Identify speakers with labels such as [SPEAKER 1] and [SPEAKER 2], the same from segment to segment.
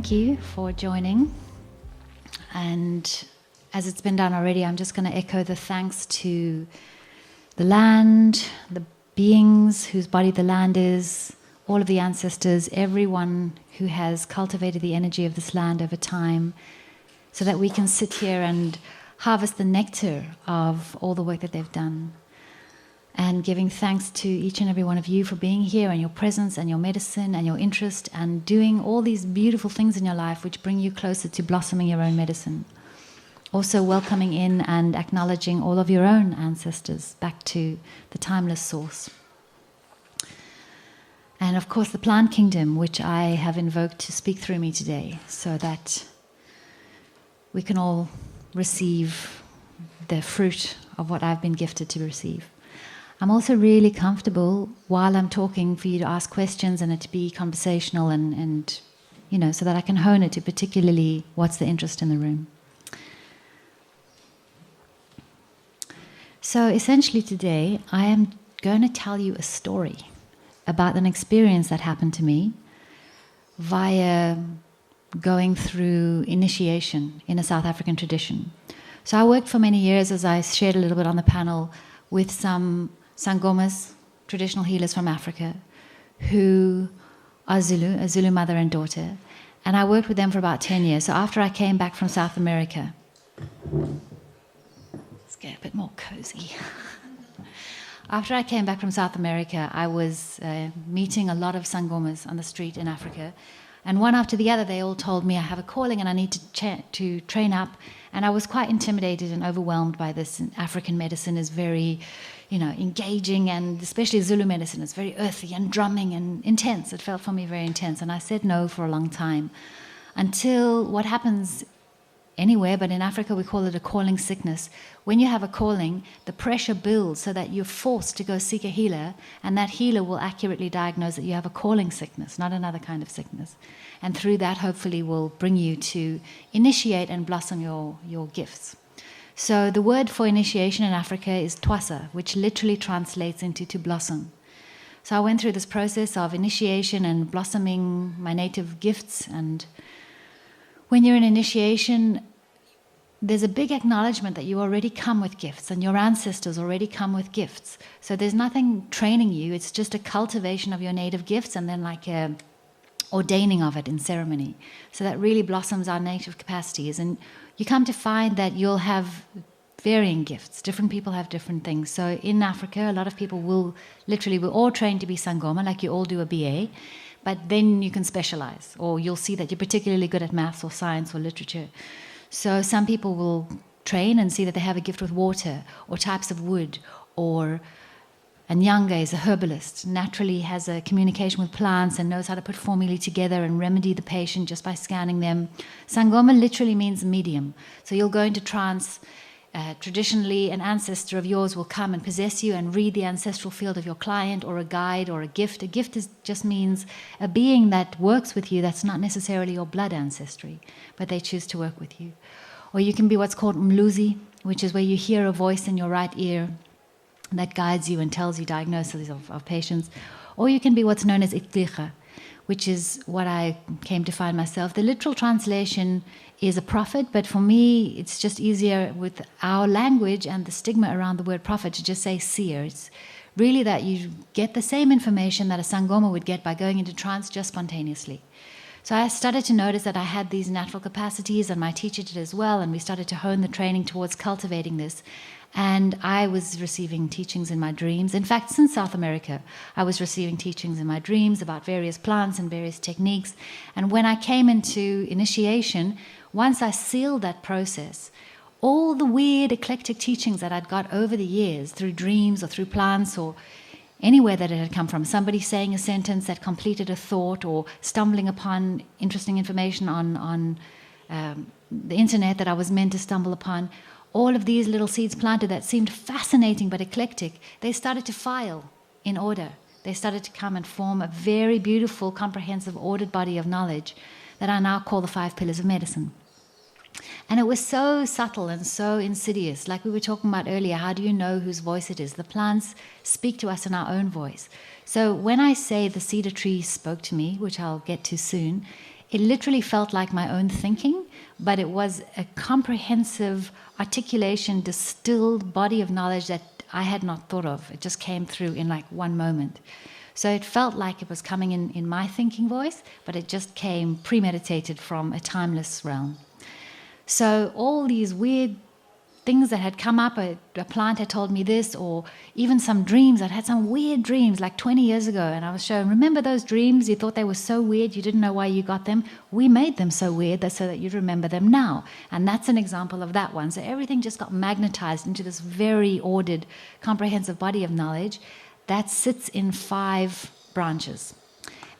[SPEAKER 1] thank you for joining. And as it's been done already, I'm just going to echo the thanks to the land, the beings whose body the land is, all of the ancestors, everyone who has cultivated the energy of this land over time, so that we can sit here and harvest the nectar of all the work that they've done. And giving thanks to each and every one of you for being here and your presence and your medicine and your interest and doing all these beautiful things in your life which bring you closer to blossoming your own medicine. Also welcoming in and acknowledging all of your own ancestors back to the timeless source. And of course the plant kingdom, which I have invoked to speak through me today, so that we can all receive the fruit of what I've been gifted to receive. I'm also really comfortable while I'm talking for you to ask questions and it to be conversational and you know, so that I can hone it to particularly what's the interest in the room. So essentially today I am going to tell you a story about an experience that happened to me via going through initiation in a South African tradition. So I worked for many years, as I shared a little bit on the panel, with some Sangomas, traditional healers from Africa, who are Zulu, a Zulu mother and daughter. And I worked with them for about 10 years. So after I came back from South America, let's get a bit more cozy. After I came back from South America, I was meeting a lot of Sangomas on the street in Africa. And one after the other, they all told me I have a calling and I need to train up. And I was quite intimidated and overwhelmed by this. And African medicine is very, engaging, and especially Zulu medicine is very earthy and drumming and intense. It felt for me very intense. And I said no for a long time. Until what happens anywhere, but in Africa we call it a calling sickness. When you have a calling, the pressure builds so that you're forced to go seek a healer, and that healer will accurately diagnose that you have a calling sickness, not another kind of sickness. And through that, hopefully, will bring you to initiate and blossom your gifts. So the word for initiation in Africa is twasa, which literally translates into to blossom. So I went through this process of initiation and blossoming my native gifts. And when you're in initiation, there's a big acknowledgement that you already come with gifts and your ancestors already come with gifts. So there's nothing training you, it's just a cultivation of your native gifts and then like a ordaining of it in ceremony. So that really blossoms our native capacities. And you come to find that you'll have varying gifts. Different people have different things. So in Africa, a lot of people we're all trained to be Sangoma, like you all do a BA. But then you can specialize, or you'll see that you're particularly good at maths or science or literature. So some people will train and see that they have a gift with water or types of wood, and Nyanga is a herbalist, naturally has a communication with plants and knows how to put formulae together and remedy the patient just by scanning them. Sangoma literally means medium. So you'll go into trance. Traditionally, an ancestor of yours will come and possess you and read the ancestral field of your client, or a guide or a gift. A gift just means a being that works with you that's not necessarily your blood ancestry, but they choose to work with you. Or you can be what's called mluzi, which is where you hear a voice in your right ear that guides you and tells you diagnoses of patients. Or you can be what's known as itlicha, which is what I came to find myself. The literal translation is a prophet, but for me it's just easier with our language and the stigma around the word prophet to just say seer. It's really that you get the same information that a Sangoma would get by going into trance just spontaneously. So I started to notice that I had these natural capacities, and my teacher did as well, and we started to hone the training towards cultivating this. And I was receiving teachings in my dreams. In fact, since South America, I was receiving teachings in my dreams about various plants and various techniques. And when I came into initiation, once I sealed that process, all the weird eclectic teachings that I'd got over the years through dreams or through plants or anywhere that it had come from, somebody saying a sentence that completed a thought, or stumbling upon interesting information on the internet that I was meant to stumble upon, all of these little seeds planted that seemed fascinating but eclectic, they started to file in order. They started to come and form a very beautiful, comprehensive, ordered body of knowledge that I now call the 5 pillars of medicine. And it was so subtle and so insidious. Like we were talking about earlier, how do you know whose voice it is? The plants speak to us in our own voice. So when I say the cedar tree spoke to me, which I'll get to soon, it literally felt like my own thinking, but it was a comprehensive articulation, distilled body of knowledge that I had not thought of. It just came through in like one moment. So it felt like it was coming in my thinking voice, but it just came premeditated from a timeless realm. So all these weird things that had come up, a plant had told me this, or even some dreams. I'd had some weird dreams like 20 years ago, and I was shown, remember those dreams? You thought they were so weird, you didn't know why you got them. We made them so weird so that you'd remember them now. And that's an example of that one. So everything just got magnetized into this very ordered, comprehensive body of knowledge that sits in 5 branches.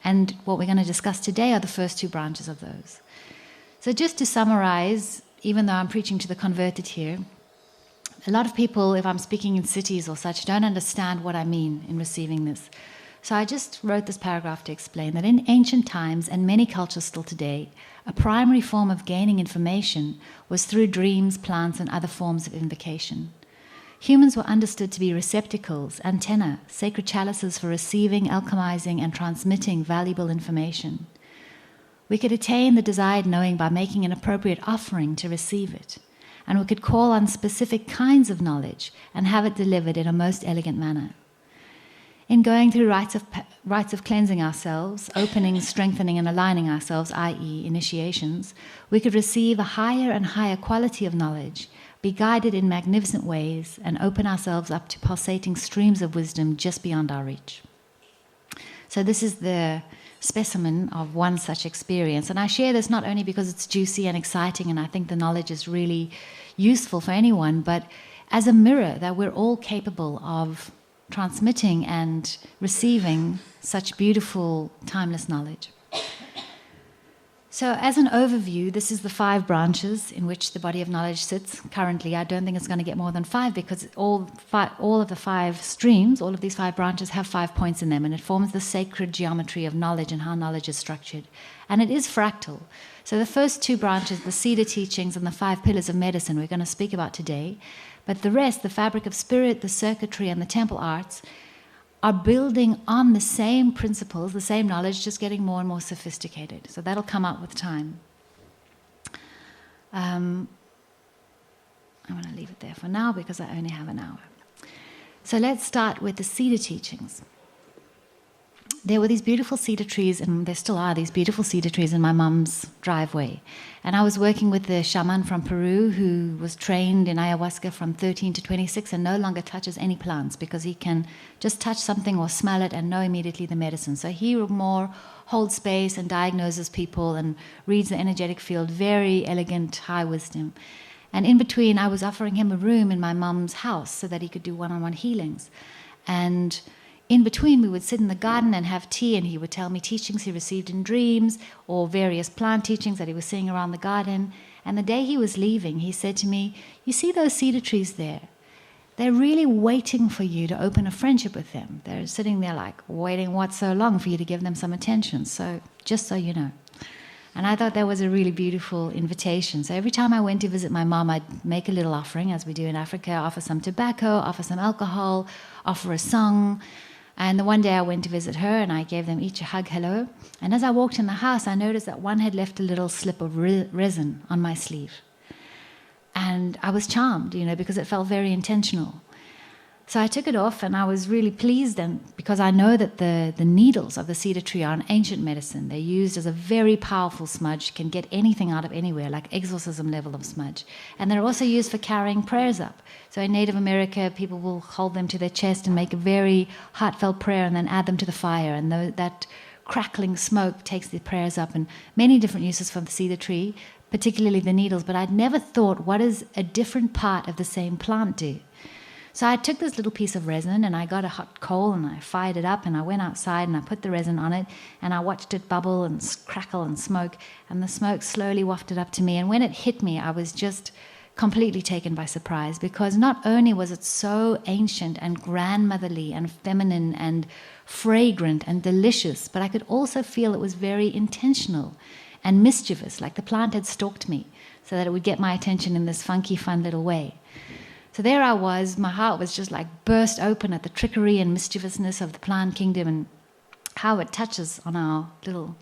[SPEAKER 1] And what we're going to discuss today are the first 2 branches of those. So just to summarize, even though I'm preaching to the converted here, a lot of people, if I'm speaking in cities or such, don't understand what I mean in receiving this. So I just wrote this paragraph to explain that in ancient times, and many cultures still today, a primary form of gaining information was through dreams, plants, and other forms of invocation. Humans were understood to be receptacles, antennae, sacred chalices for receiving, alchemizing, and transmitting valuable information. We could attain the desired knowing by making an appropriate offering to receive it, and we could call on specific kinds of knowledge and have it delivered in a most elegant manner. In going through rites of cleansing ourselves, opening, strengthening, and aligning ourselves, i.e. initiations, we could receive a higher and higher quality of knowledge, be guided in magnificent ways, and open ourselves up to pulsating streams of wisdom just beyond our reach. So this is the specimen of one such experience. And I share this not only because it's juicy and exciting, and I think the knowledge is really useful for anyone, but as a mirror that we're all capable of transmitting and receiving such beautiful, timeless knowledge. So as an overview, this is the 5 branches in which the body of knowledge sits. Currently, I don't think it's going to get more than 5 because all of the 5 streams, all of these 5 branches have 5 points in them, and it forms the sacred geometry of knowledge and how knowledge is structured. And it is fractal. So the first 2 branches, the Cedar Teachings and the 5 pillars of medicine, we're going to speak about today. But the rest, the fabric of spirit, the circuitry, and the temple arts, are building on the same principles, the same knowledge, just getting more and more sophisticated. So that'll come up with time. I'm going to leave it there for now because I only have an hour. So let's start with the Cedar Teachings. There were these beautiful cedar trees, and there still are these beautiful cedar trees in my mum's driveway. And I was working with the shaman from Peru who was trained in ayahuasca from 13 to 26 and no longer touches any plants because he can just touch something or smell it and know immediately the medicine. So he more holds space and diagnoses people and reads the energetic field, very elegant, high wisdom. And in between, I was offering him a room in my mum's house so that he could do one-on-one healings. And in between, we would sit in the garden and have tea, and he would tell me teachings he received in dreams or various plant teachings that he was seeing around the garden. And the day he was leaving, he said to me, "You see those cedar trees there? They're really waiting for you to open a friendship with them. They're sitting there like waiting what so long for you to give them some attention. So just so you know." And I thought that was a really beautiful invitation. So every time I went to visit my mom, I'd make a little offering, as we do in Africa, offer some tobacco, offer some alcohol, offer a song. And the one day I went to visit her and I gave them each a hug, hello. And as I walked in the house, I noticed that one had left a little slip of resin on my sleeve. And I was charmed, because it felt very intentional. So I took it off and I was really pleased, and because I know that the needles of the cedar tree are an ancient medicine. They're used as a very powerful smudge, can get anything out of anywhere, like exorcism level of smudge. And they're also used for carrying prayers up. So in Native America, people will hold them to their chest and make a very heartfelt prayer and then add them to the fire. And that crackling smoke takes the prayers up, and many different uses for the cedar tree, particularly the needles. But I'd never thought, what does a different part of the same plant do? So I took this little piece of resin and I got a hot coal and I fired it up and I went outside and I put the resin on it and I watched it bubble and crackle and smoke, and the smoke slowly wafted up to me. And when it hit me, I was just completely taken by surprise, because not only was it so ancient and grandmotherly and feminine and fragrant and delicious, but I could also feel it was very intentional and mischievous, like the plant had stalked me so that it would get my attention in this funky, fun little way. So there I was, my heart was just like burst open at the trickery and mischievousness of the plant kingdom and how it touches on our little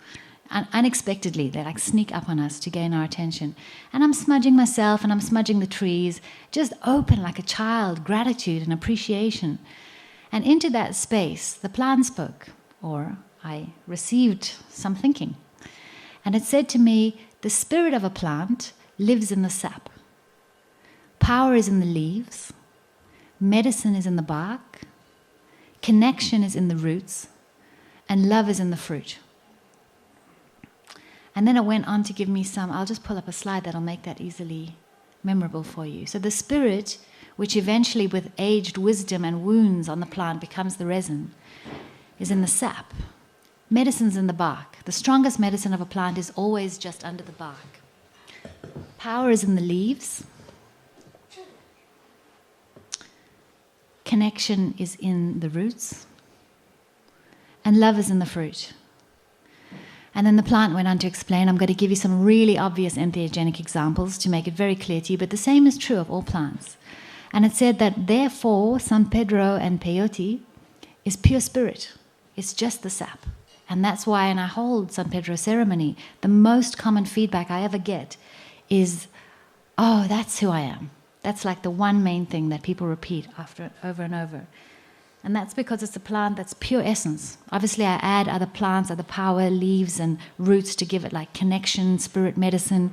[SPEAKER 1] unexpectedly. They like sneak up on us to gain our attention. And I'm smudging myself and I'm smudging the trees, just open like a child, gratitude and appreciation. And into that space, the plant spoke, or I received some thinking. And it said to me, the spirit of a plant lives in the sap. Power is in the leaves. Medicine is in the bark. Connection is in the roots. And love is in the fruit. And then it went on to give me some, I'll just pull up a slide that'll make that easily memorable for you. So the spirit, which eventually with aged wisdom and wounds on the plant becomes the resin, is in the sap. Medicine's in the bark. The strongest medicine of a plant is always just under the bark. Power is in the leaves. Connection is in the roots. And love is in the fruit. And then the plant went on to explain, I'm going to give you some really obvious entheogenic examples to make it very clear to you, but the same is true of all plants. And it said that therefore San Pedro and peyote is pure spirit. It's just the sap. And that's why in our whole San Pedro ceremony, the most common feedback I ever get is, oh, that's who I am. That's like the one main thing that people repeat over and over. And that's because it's a plant that's pure essence. Obviously, I add other plants, other power, leaves and roots to give it like connection, spirit, medicine.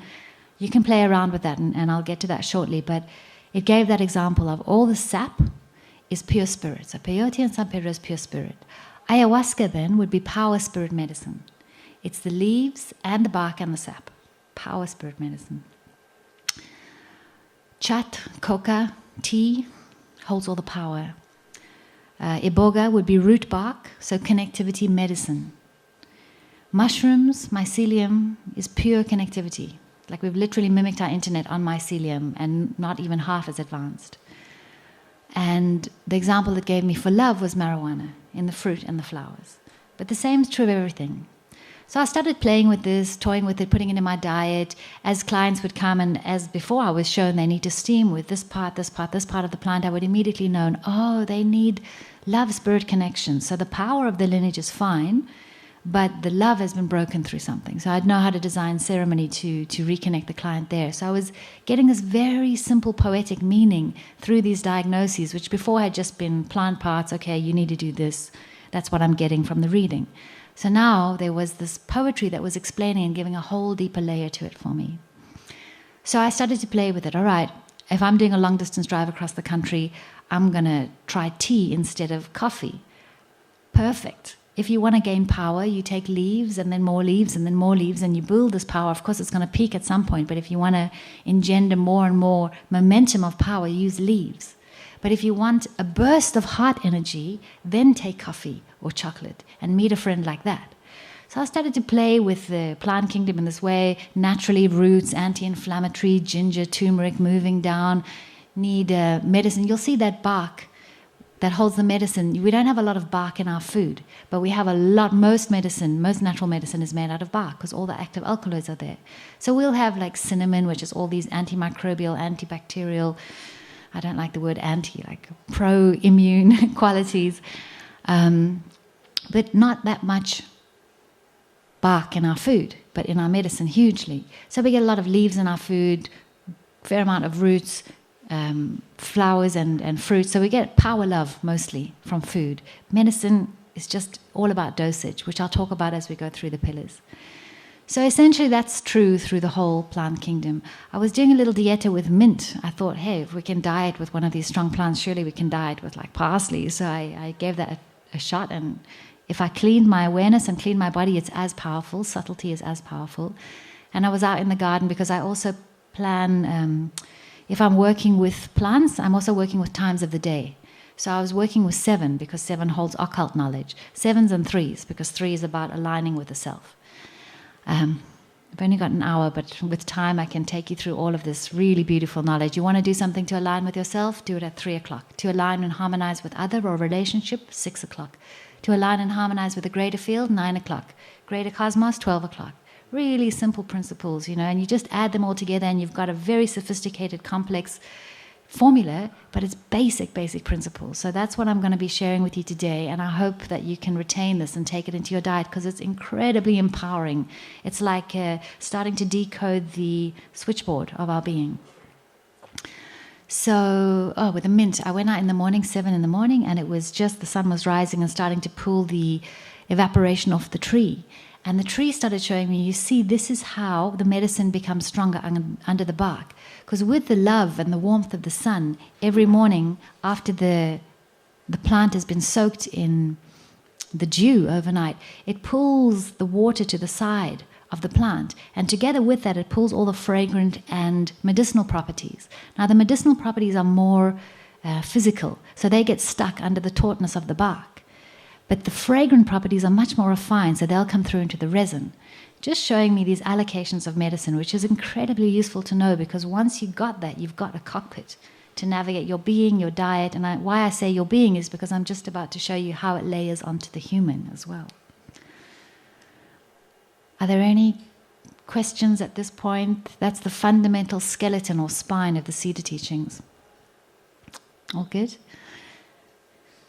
[SPEAKER 1] You can play around with that, and I'll get to that shortly. But it gave that example of all the sap is pure spirit. So peyote and San Pedro is pure spirit. Ayahuasca then would be power, spirit, medicine. It's the leaves and the bark and the sap. Power, spirit, medicine. Chat, coca, tea holds all the power. Iboga would be root bark, so connectivity, medicine. Mushrooms, mycelium, is pure connectivity. Like we've literally mimicked our internet on mycelium and not even half as advanced. And the example it gave me for love was marijuana in the fruit and the flowers. But the same is true of everything. So I started playing with this, toying with it, putting it in my diet. As clients would come, and as before I was shown they need to steam with this part, this part, this part of the plant, I would immediately know, oh, they need love-spirit connection. So the power of the lineage is fine, but the love has been broken through something. So I'd know how to design ceremony to reconnect the client there. So I was getting this very simple poetic meaning through these diagnoses, which before had just been plant parts, okay, you need to do this. That's what I'm getting from the reading. So now there was this poetry that was explaining and giving a whole deeper layer to it for me. So I started to play with it. All right, if I'm doing a long distance drive across the country, I'm going to try tea instead of coffee. Perfect. If you want to gain power, you take leaves and then more leaves and then more leaves and you build this power. Of course, it's going to peak at some point, but if you want to engender more and more momentum of power, use leaves. But if you want a burst of heart energy, then take coffee or chocolate and meet a friend like that. So I started to play with the plant kingdom in this way. Naturally, roots, anti-inflammatory, ginger, turmeric, moving down, need medicine. You'll see that bark that holds the medicine. We don't have a lot of bark in our food, but we have a lot. Most natural medicine is made out of bark because all the active alkaloids are there. So we'll have like cinnamon, which is all these antimicrobial, antibacterial, I don't like the word anti, like pro-immune qualities, but not that much bark in our food, but in our medicine hugely. So we get a lot of leaves in our food, fair amount of roots, flowers and fruits. So we get power, love mostly from food. Medicine is just all about dosage, which I'll talk about as we go through the pillars. So essentially that's true through the whole plant kingdom. I was doing a little dieta with mint. I thought, hey, if we can diet with one of these strong plants, surely we can diet with like parsley. So I gave that a shot, and if I cleaned my awareness and cleaned my body, it's as powerful. Subtlety is as powerful. And I was out in the garden because I also plan, if I'm working with plants, I'm also working with times of the day. So I was working with 7 because 7 holds occult knowledge. 7s and 3s because 3 is about aligning with the self. I've only got an hour, but with time I can take you through all of this really beautiful knowledge. You want to do something to align with yourself? Do it at 3 o'clock. To align and harmonize with other or relationship? 6 o'clock. To align and harmonize with a greater field? 9 o'clock. Greater cosmos? 12 o'clock. Really simple principles, and you just add them all together and you've got a very sophisticated, complex formula, but it's basic principles. So that's what I'm going to be sharing with you today, and I hope that you can retain this and take it into your diet, because it's incredibly empowering. It's like starting to decode the switchboard of our being. So, with the mint, I went out in the morning, 7 in the morning, and it was just the sun was rising and starting to pull the evaporation off the tree. And the tree started showing me, you see, this is how the medicine becomes stronger under the bark. Because with the love and the warmth of the sun, every morning after the plant has been soaked in the dew overnight, it pulls the water to the side of the plant. And together with that, it pulls all the fragrant and medicinal properties. Now, the medicinal properties are more physical, so they get stuck under the tautness of the bark. But the fragrant properties are much more refined, so they'll come through into the resin. Just showing me these allocations of medicine, which is incredibly useful to know, because once you got that, you've got a cockpit to navigate your being, your diet. And why I say your being is because I'm just about to show you how it layers onto the human as well. Are there any questions at this point? That's the fundamental skeleton or spine of the Cedar Teachings. All good?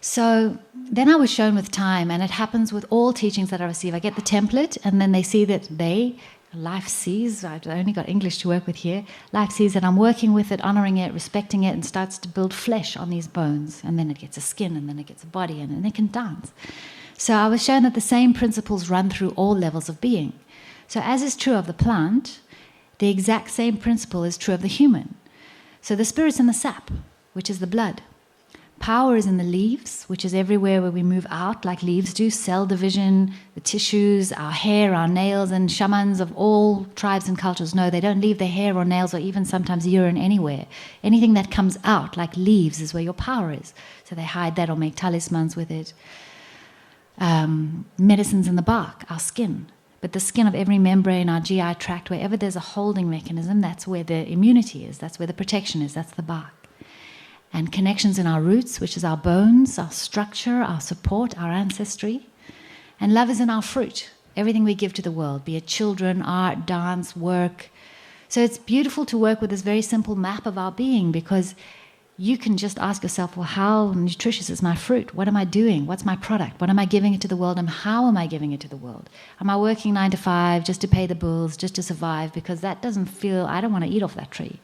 [SPEAKER 1] So then I was shown with time, and it happens with all teachings that I receive. I get the template, and then they see that life sees, I've only got English to work with here, life sees that I'm working with it, honoring it, respecting it, and starts to build flesh on these bones. And then it gets a skin, and then it gets a body, and then it can dance. So I was shown that the same principles run through all levels of being. So as is true of the plant, the exact same principle is true of the human. So the spirit's in the sap, which is the blood. Power is in the leaves, which is everywhere where we move out, like leaves do, cell division, the tissues, our hair, our nails, and shamans of all tribes and cultures know they don't leave their hair or nails or even sometimes urine anywhere. Anything that comes out, like leaves, is where your power is. So they hide that or make talismans with it. Medicines in the bark, our skin. But the skin of every membrane, our GI tract, wherever there's a holding mechanism, that's where the immunity is, that's where the protection is, that's the bark. And connections in our roots, which is our bones, our structure, our support, our ancestry. And love is in our fruit, everything we give to the world, be it children, art, dance, work. So it's beautiful to work with this very simple map of our being, because you can just ask yourself, well, how nutritious is my fruit? What am I doing? What's my product? What am I giving it to the world, and how am I giving it to the world? Am I working 9 to 5 just to pay the bills, just to survive? Because that doesn't feel, I don't want to eat off that tree.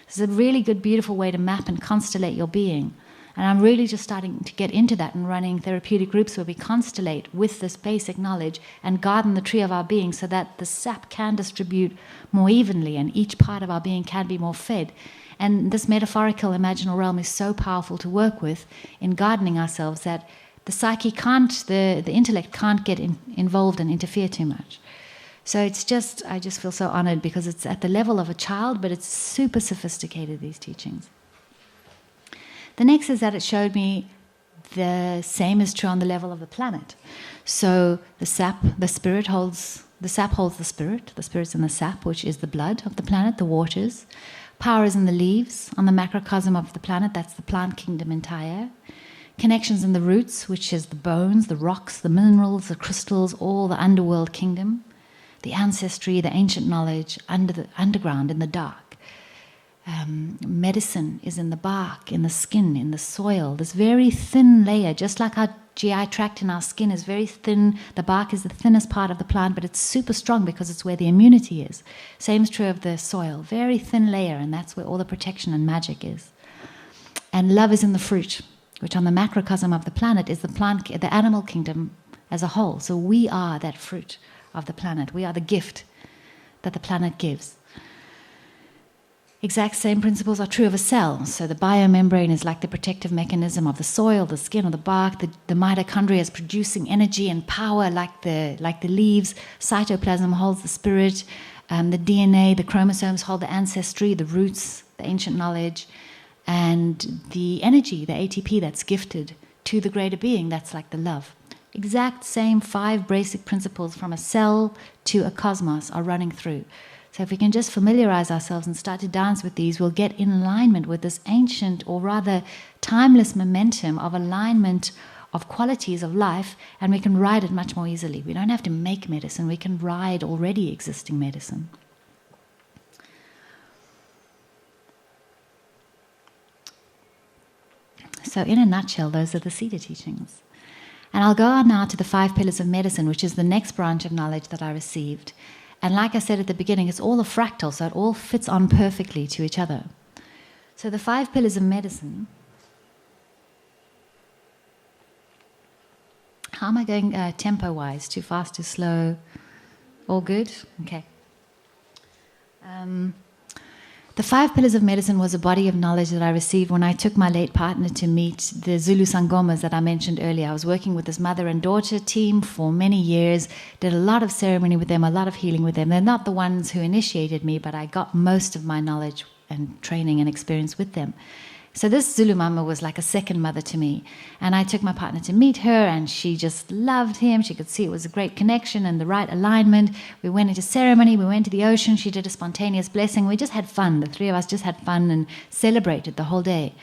[SPEAKER 1] It's a really good, beautiful way to map and constellate your being. And I'm really just starting to get into that and running therapeutic groups where we constellate with this basic knowledge and garden the tree of our being, so that the sap can distribute more evenly and each part of our being can be more fed. And this metaphorical imaginal realm is so powerful to work with in gardening ourselves that the psyche can't, the intellect can't get involved and interfere too much. So it's just, I just feel so honored, because it's at the level of a child, but it's super sophisticated, these teachings. The next is that it showed me the same is true on the level of the planet. So the sap holds the spirit. The spirit's in the sap, which is the blood of the planet, the waters. Power is in the leaves, on the macrocosm of the planet, that's the plant kingdom entire. Connections in the roots, which is the bones, the rocks, the minerals, the crystals, all the underworld kingdom. The ancestry, the ancient knowledge, underground, in the dark. Medicine is in the bark, in the skin, in the soil. This very thin layer, just like our GI tract in our skin is very thin. The bark is the thinnest part of the plant, but it's super strong because it's where the immunity is. Same is true of the soil. Very thin layer, and that's where all the protection and magic is. And love is in the fruit, which on the macrocosm of the planet is the animal kingdom as a whole. So we are that fruit of the planet. We are the gift that the planet gives. Exact same principles are true of a cell. So the biomembrane is like the protective mechanism of the soil, the skin, or the bark. The mitochondria is producing energy and power like the leaves. Cytoplasm holds the spirit. The DNA, the chromosomes hold the ancestry, the roots, the ancient knowledge, and the energy, the ATP that's gifted to the greater being, that's like the love. Exact same 5 basic principles from a cell to a cosmos are running through. So if we can just familiarize ourselves and start to dance with these, we'll get in alignment with this ancient, or rather timeless momentum of alignment of qualities of life, and we can ride it much more easily. We don't have to make medicine, we can ride already existing medicine. So in a nutshell, those are the Cedar Teachings. And I'll go on now to the 5 pillars of medicine, which is the next branch of knowledge that I received. And like I said at the beginning, it's all a fractal, so it all fits on perfectly to each other. So the 5 pillars of medicine. How am I going tempo-wise? Too fast, too slow? All good? Okay. The 5 pillars of medicine was a body of knowledge that I received when I took my late partner to meet the Zulu Sangomas that I mentioned earlier. I was working with this mother and daughter team for many years, did a lot of ceremony with them, a lot of healing with them. They're not the ones who initiated me, but I got most of my knowledge and training and experience with them. So this Zulu mama was like a second mother to me. And I took my partner to meet her, and she just loved him. She could see it was a great connection and the right alignment. We went into ceremony, we went to the ocean, she did a spontaneous blessing. We just had fun. The 3 of us just had fun and celebrated the whole day.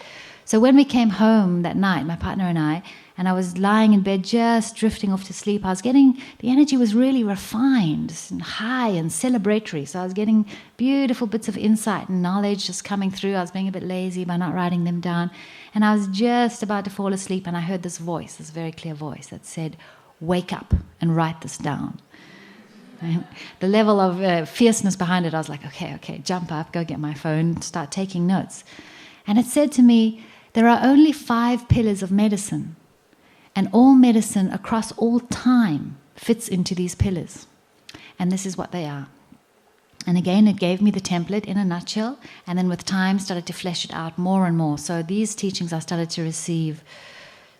[SPEAKER 1] So when we came home that night, my partner and I was lying in bed just drifting off to sleep, the energy was really refined and high and celebratory. So I was getting beautiful bits of insight and knowledge just coming through. I was being a bit lazy by not writing them down. And I was just about to fall asleep, and I heard this voice, this very clear voice that said, "Wake up and write this down." The level of fierceness behind it, I was like, okay, jump up, go get my phone, start taking notes. And it said to me, there are only 5 pillars of medicine. And all medicine across all time fits into these pillars. And this is what they are. And again, it gave me the template in a nutshell, and then with time started to flesh it out more and more. So these teachings I started to receive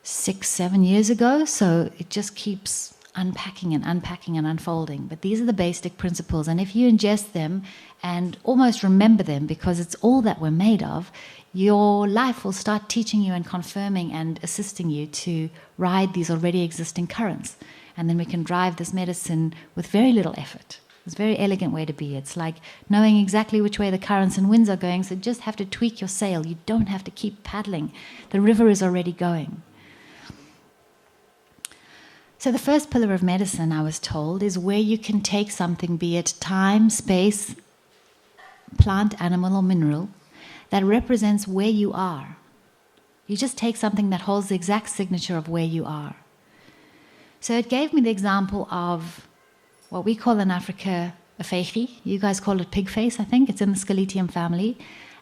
[SPEAKER 1] 6-7 years ago, so it just keeps unpacking and unfolding. But these are the basic principles, and if you ingest them and almost remember them, because it's all that we're made of, your life will start teaching you and confirming and assisting you to ride these already existing currents. And then we can drive this medicine with very little effort. It's a very elegant way to be. It's like knowing exactly which way the currents and winds are going, so you just have to tweak your sail. You don't have to keep paddling. The river is already going. So the first pillar of medicine, I was told, is where you can take something, be it time, space, plant, animal, or mineral, that represents where you are. You just take something that holds the exact signature of where you are. So it gave me the example of what we call in Africa a feichi. You guys call it pig face, I think. It's in the Scaletium family.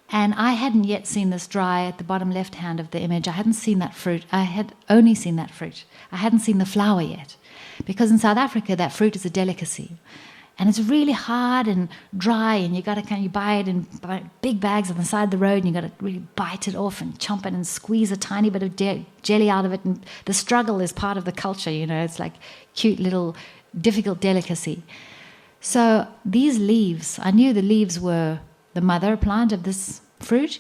[SPEAKER 1] And I hadn't yet seen this dry at the bottom left hand of the image. I hadn't seen that fruit. I had only seen that fruit. I hadn't seen the flower yet. Because in South Africa, that fruit is a delicacy. And it's really hard and dry, and you buy it in big bags on the side of the road, and you got to really bite it off and chomp it and squeeze a tiny bit of jelly out of it. And the struggle is part of the culture, It's like cute little difficult delicacy. So these leaves, I knew the leaves were the mother plant of this fruit.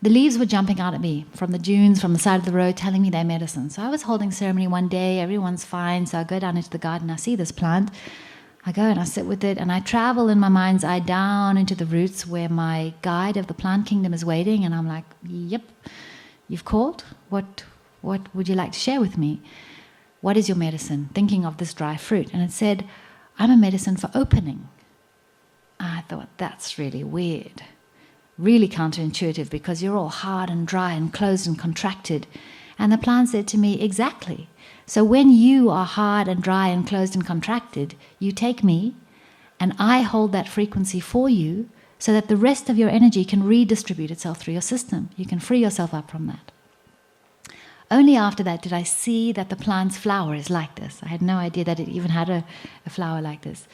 [SPEAKER 1] The leaves were jumping out at me from the dunes, from the side of the road, telling me they're medicine. So I was holding ceremony one day, everyone's fine, so I go down into the garden, I see this plant. I go and I sit with it, and I travel in my mind's eye down into the roots where my guide of the plant kingdom is waiting, and I'm like, yep, you've called? What would you like to share with me? What is your medicine? Thinking of this dry fruit. And it said, I'm a medicine for opening. I thought, that's really weird. Really counterintuitive, because you're all hard and dry and closed and contracted. And the plant said to me, exactly. So when you are hard and dry and closed and contracted, you take me and I hold that frequency for you so that the rest of your energy can redistribute itself through your system. You can free yourself up from that. Only after that did I see that the plant's flower is like this. I had no idea that it even had a flower like this.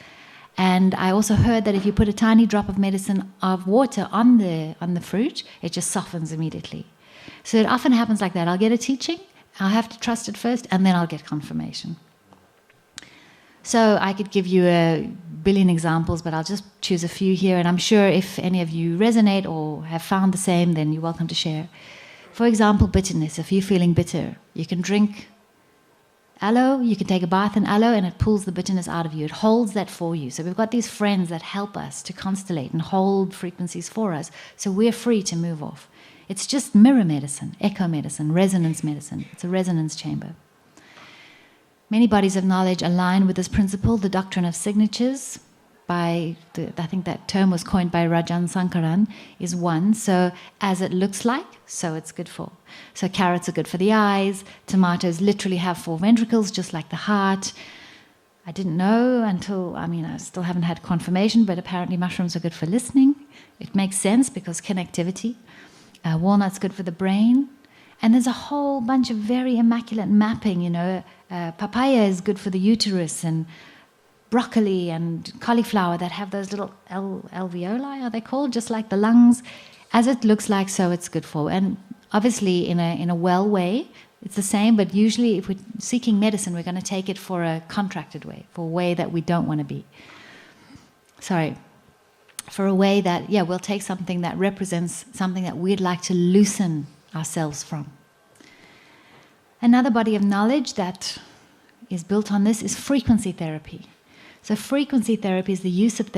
[SPEAKER 1] And I also heard that if you put a tiny drop of medicine of water on the fruit, it just softens immediately. So it often happens like that. I'll get a teaching, I'll have to trust it first, and then I'll get confirmation. So I could give you a billion examples, but I'll just choose a few here, and I'm sure if any of you resonate or have found the same, then you're welcome to share. For example, bitterness. If you're feeling bitter, you can drink aloe, you can take a bath in aloe, and it pulls the bitterness out of you. It holds that for you. So we've got these friends that help us to constellate and hold frequencies for us, so we're free to move off. It's just mirror medicine, echo medicine, resonance medicine. It's a resonance chamber. Many bodies of knowledge align with this principle, the doctrine of signatures. I think that term was coined by Rajan Sankaran, is one. So as it looks like, so it's good for. So carrots are good for the eyes. Tomatoes literally have 4 ventricles, just like the heart. I didn't know until, I still haven't had confirmation, but apparently mushrooms are good for listening. It makes sense because connectivity. Walnuts good for the brain. And there's a whole bunch of very immaculate mapping, papaya is good for the uterus, and broccoli and cauliflower that have those little alveoli, are they called? Just like the lungs. As it looks like, so it's good for. And obviously in a well way, it's the same, but usually if we're seeking medicine, we're going to take it for a contracted way, for a way that we don't want to be. For a way that, we'll take something that represents something that we'd like to loosen ourselves from. Another body of knowledge that is built on this is frequency therapy. So frequency therapy is the use of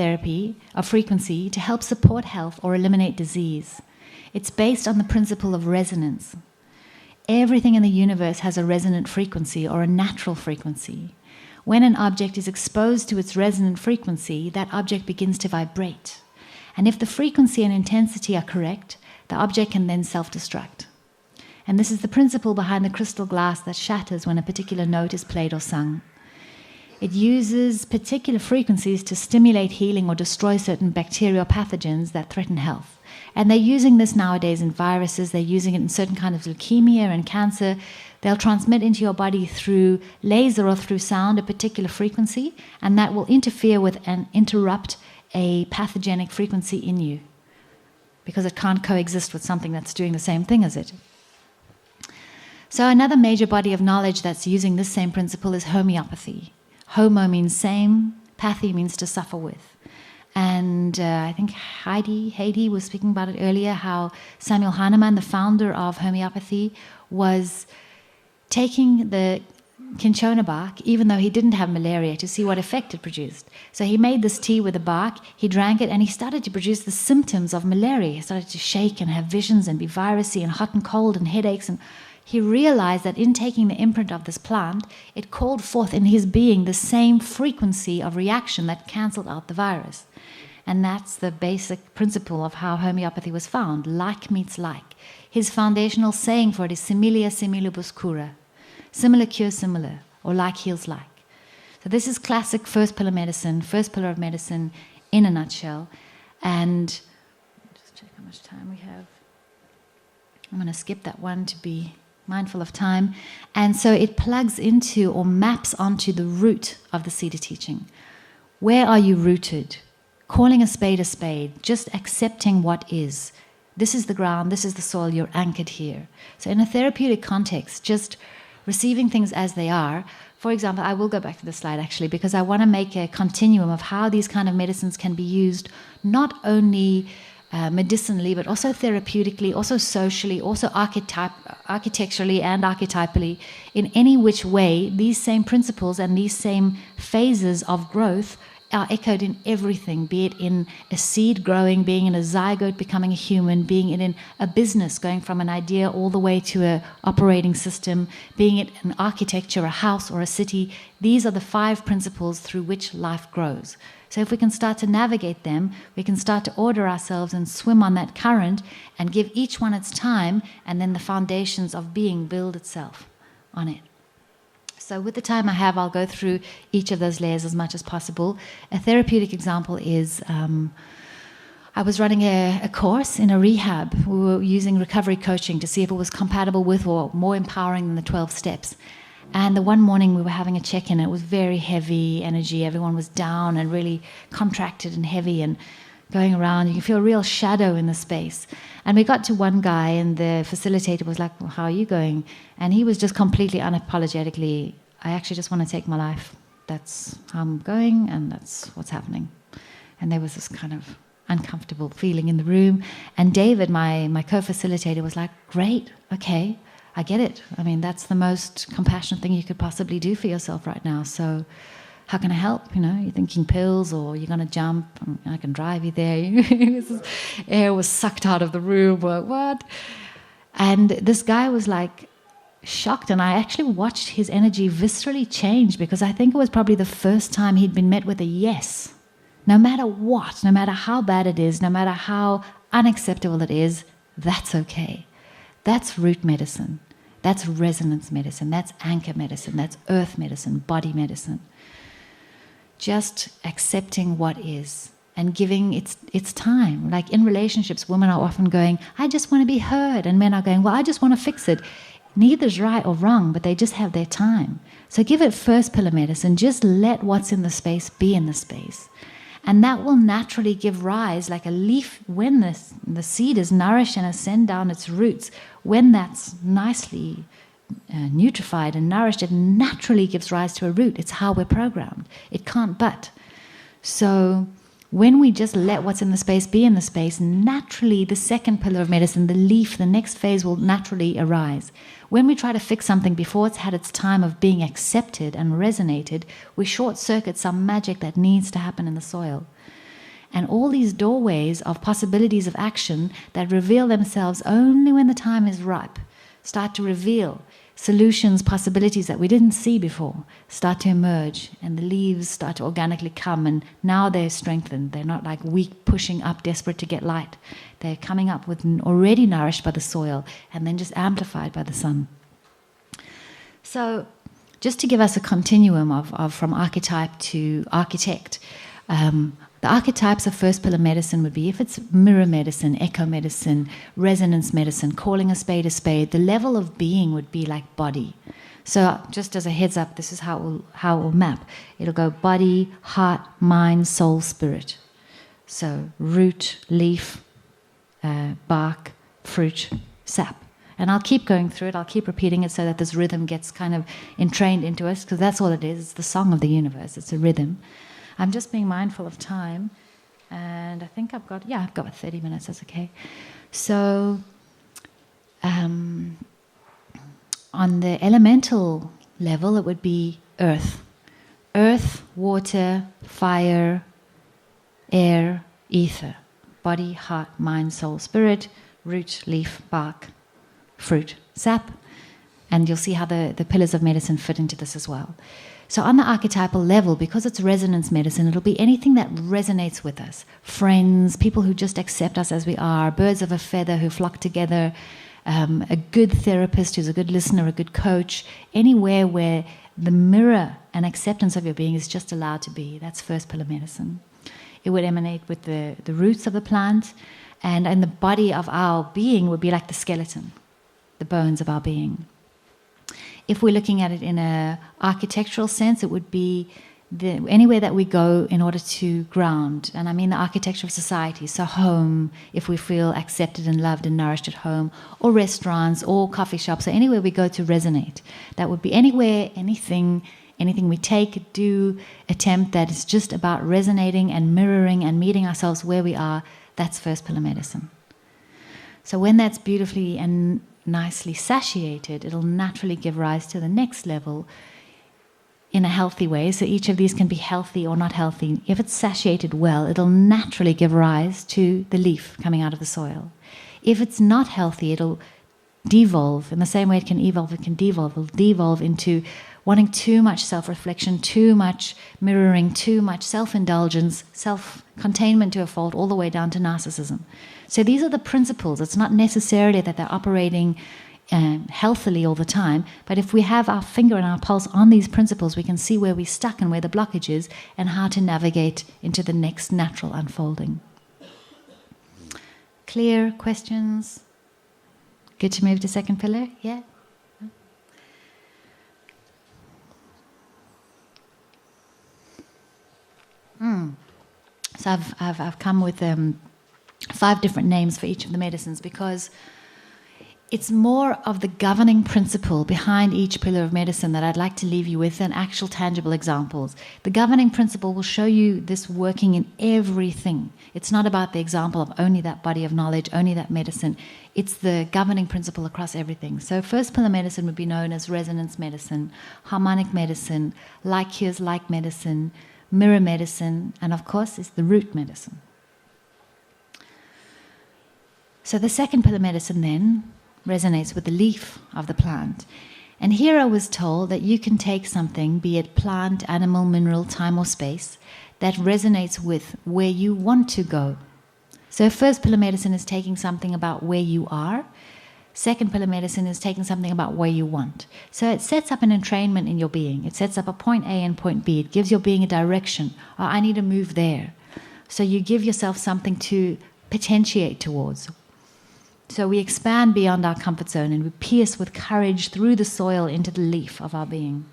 [SPEAKER 1] frequency to help support health or eliminate disease. It's based on the principle of resonance. Everything in the universe has a resonant frequency or a natural frequency. When an object is exposed to its resonant frequency, that object begins to vibrate. And if the frequency and intensity are correct, the object can then self-destruct. And this is the principle behind the crystal glass that shatters when a particular note is played or sung. It uses particular frequencies to stimulate healing or destroy certain bacterial pathogens that threaten health. And they're using this nowadays in viruses, they're using it in certain kinds of leukemia and cancer. They'll transmit into your body through laser or through sound a particular frequency, and that will interfere with and interrupt a pathogenic frequency in you, because it can't coexist with something that's doing the same thing as it. So another major body of knowledge that's using this same principle is homeopathy. Homo means same, pathy means to suffer with. And I think Heidi was speaking about it earlier, how Samuel Hahnemann, the founder of homeopathy, was taking the cinchona bark, even though he didn't have malaria, to see what effect it produced. So he made this tea with the bark, he drank it, and he started to produce the symptoms of malaria. He started to shake and have visions and be virusy and hot and cold and headaches. And he realized that in taking the imprint of this plant, it called forth in his being the same frequency of reaction that cancelled out the virus. And that's the basic principle of how homeopathy was found. Like meets like. His foundational saying for it is similia similibus cura. Similar cures similar, or like heals like. So this is classic first pillar of medicine in a nutshell. And just check how much time we have. I'm going to skip that one to be mindful of time. And so it plugs into or maps onto the root of the Cedar teaching. Where are you rooted? Calling a spade, just accepting what is. This is the ground, this is the soil, you're anchored here. So in a therapeutic context, just receiving things as they are. For example, I will go back to the slide actually, because I want to make a continuum of how these kind of medicines can be used, not only medicinally, but also therapeutically, also socially, also architecturally and archetypally. In any which way, these same principles and these same phases of growth are echoed in everything, be it in a seed growing, being in a zygote becoming a human, being in a business going from an idea all the way to an operating system, being it an architecture, a house or a city. These are the 5 principles through which life grows. So if we can start to navigate them, we can start to order ourselves and swim on that current and give each one its time, and then the foundations of being build itself on it. So with the time I have, I'll go through each of those layers as much as possible. A therapeutic example is I was running a course in a rehab. We were using recovery coaching to see if it was compatible with or more empowering than the 12 steps. And the one morning we were having a check-in, and it was very heavy energy. Everyone was down and really contracted and heavy and going around. You can feel a real shadow in the space. And we got to one guy, and the facilitator was like, well, how are you going? And he was just completely unapologetically, I actually just want to take my life. That's how I'm going, and that's what's happening. And there was this kind of uncomfortable feeling in the room. And David, my co-facilitator, was like, great, okay, I get it. I mean, that's the most compassionate thing you could possibly do for yourself right now. So how can I help? You know, you're thinking pills, or you're going to jump, and I can drive you there. Air was sucked out of the room, or what? And this guy was like shocked, and I actually watched his energy viscerally change, because I think it was probably the first time he'd been met with a yes. No matter what, no matter how bad it is, no matter how unacceptable it is, that's okay. That's root medicine. That's resonance medicine. That's anchor medicine. That's earth medicine, body medicine. Just accepting what is and giving its time. Like in relationships, women are often going, I just want to be heard. And men are going, well, I just want to fix it. Neither's right or wrong, but they just have their time. So give it first pillar medicine. Just let what's in the space be in the space. And that will naturally give rise, like a leaf, when the seed is nourished and has sent down its roots, when that's nicely nutrified and nourished, it naturally gives rise to a root. It's how we're programmed. It can't but. So when we just let what's in the space be in the space, naturally the second pillar of medicine, the leaf, the next phase will naturally arise. When we try to fix something before it's had its time of being accepted and resonated, we short-circuit some magic that needs to happen in the soil. And all these doorways of possibilities of action that reveal themselves only when the time is ripe start to reveal solutions, possibilities that we didn't see before start to emerge, and the leaves start to organically come, and now they're strengthened. They're not like weak, pushing up, desperate to get light. They're coming up with already nourished by the soil and then just amplified by the sun. So just to give us a continuum of from archetype to architect, the archetypes of first pillar medicine would be, if it's mirror medicine, echo medicine, resonance medicine, calling a spade, the level of being would be like body. So just as a heads up, this is how it will map. It'll go body, heart, mind, soul, spirit. So root, leaf, bark, fruit, sap. And I'll keep going through it. I'll keep repeating it so that this rhythm gets kind of entrained into us, because that's all it is. It's the song of the universe. It's a rhythm. I'm just being mindful of time, and I think I've got 30 minutes, that's okay. So on the elemental level, it would be earth. Earth, water, fire, air, ether. Body, heart, mind, soul, spirit, root, leaf, bark, fruit, sap. And you'll see how the pillars of medicine fit into this as well. So on the archetypal level, because it's resonance medicine, it'll be anything that resonates with us. Friends, people who just accept us as we are, birds of a feather who flock together, a good therapist who's a good listener, a good coach, anywhere where the mirror and acceptance of your being is just allowed to be. That's first pillar medicine. It would emanate with the roots of the plant, and in the body of our being would be like the skeleton, the bones of our being. If we're looking at it in an architectural sense, it would be anywhere that we go in order to ground. And I mean the architecture of society. So home, if we feel accepted and loved and nourished at home, or restaurants, or coffee shops, or anywhere we go to resonate. That would be anywhere, anything we take, do, attempt that is just about resonating and mirroring and meeting ourselves where we are. That's first pillar medicine. So when that's beautifully and nicely satiated, it'll naturally give rise to the next level in a healthy way. So each of these can be healthy or not healthy. If it's satiated well, it'll naturally give rise to the leaf coming out of the soil. If it's not healthy, it'll devolve. In the same way it can evolve, it can devolve. It'll devolve into wanting too much self-reflection, too much mirroring, too much self-indulgence, self-containment to a fault, all the way down to narcissism. So these are the principles. It's not necessarily that they're operating healthily all the time, but if we have our finger and our pulse on these principles, we can see where we're stuck and where the blockage is and how to navigate into the next natural unfolding. Clear? Questions? Good to move to second pillar? Yeah? So I've come with 5 different names for each of the medicines, because it's more of the governing principle behind each pillar of medicine that I'd like to leave you with than actual tangible examples. The governing principle will show you this working in everything. It's not about the example of only that body of knowledge, only that medicine. It's the governing principle across everything. So first pillar medicine would be known as resonance medicine, harmonic medicine, like cures like medicine, mirror medicine, and of course is the root medicine. So the second pillar medicine then resonates with the leaf of the plant. And here I was told that you can take something, be it plant, animal, mineral, time or space, that resonates with where you want to go. So first pillar medicine is taking something about where you are. Second pillar medicine is taking something about where you want. So it sets up an entrainment in your being. It sets up a point A and point B. It gives your being a direction. Oh, I need to move there. So you give yourself something to potentiate towards. So we expand beyond our comfort zone and we pierce with courage through the soil into the leaf of our being.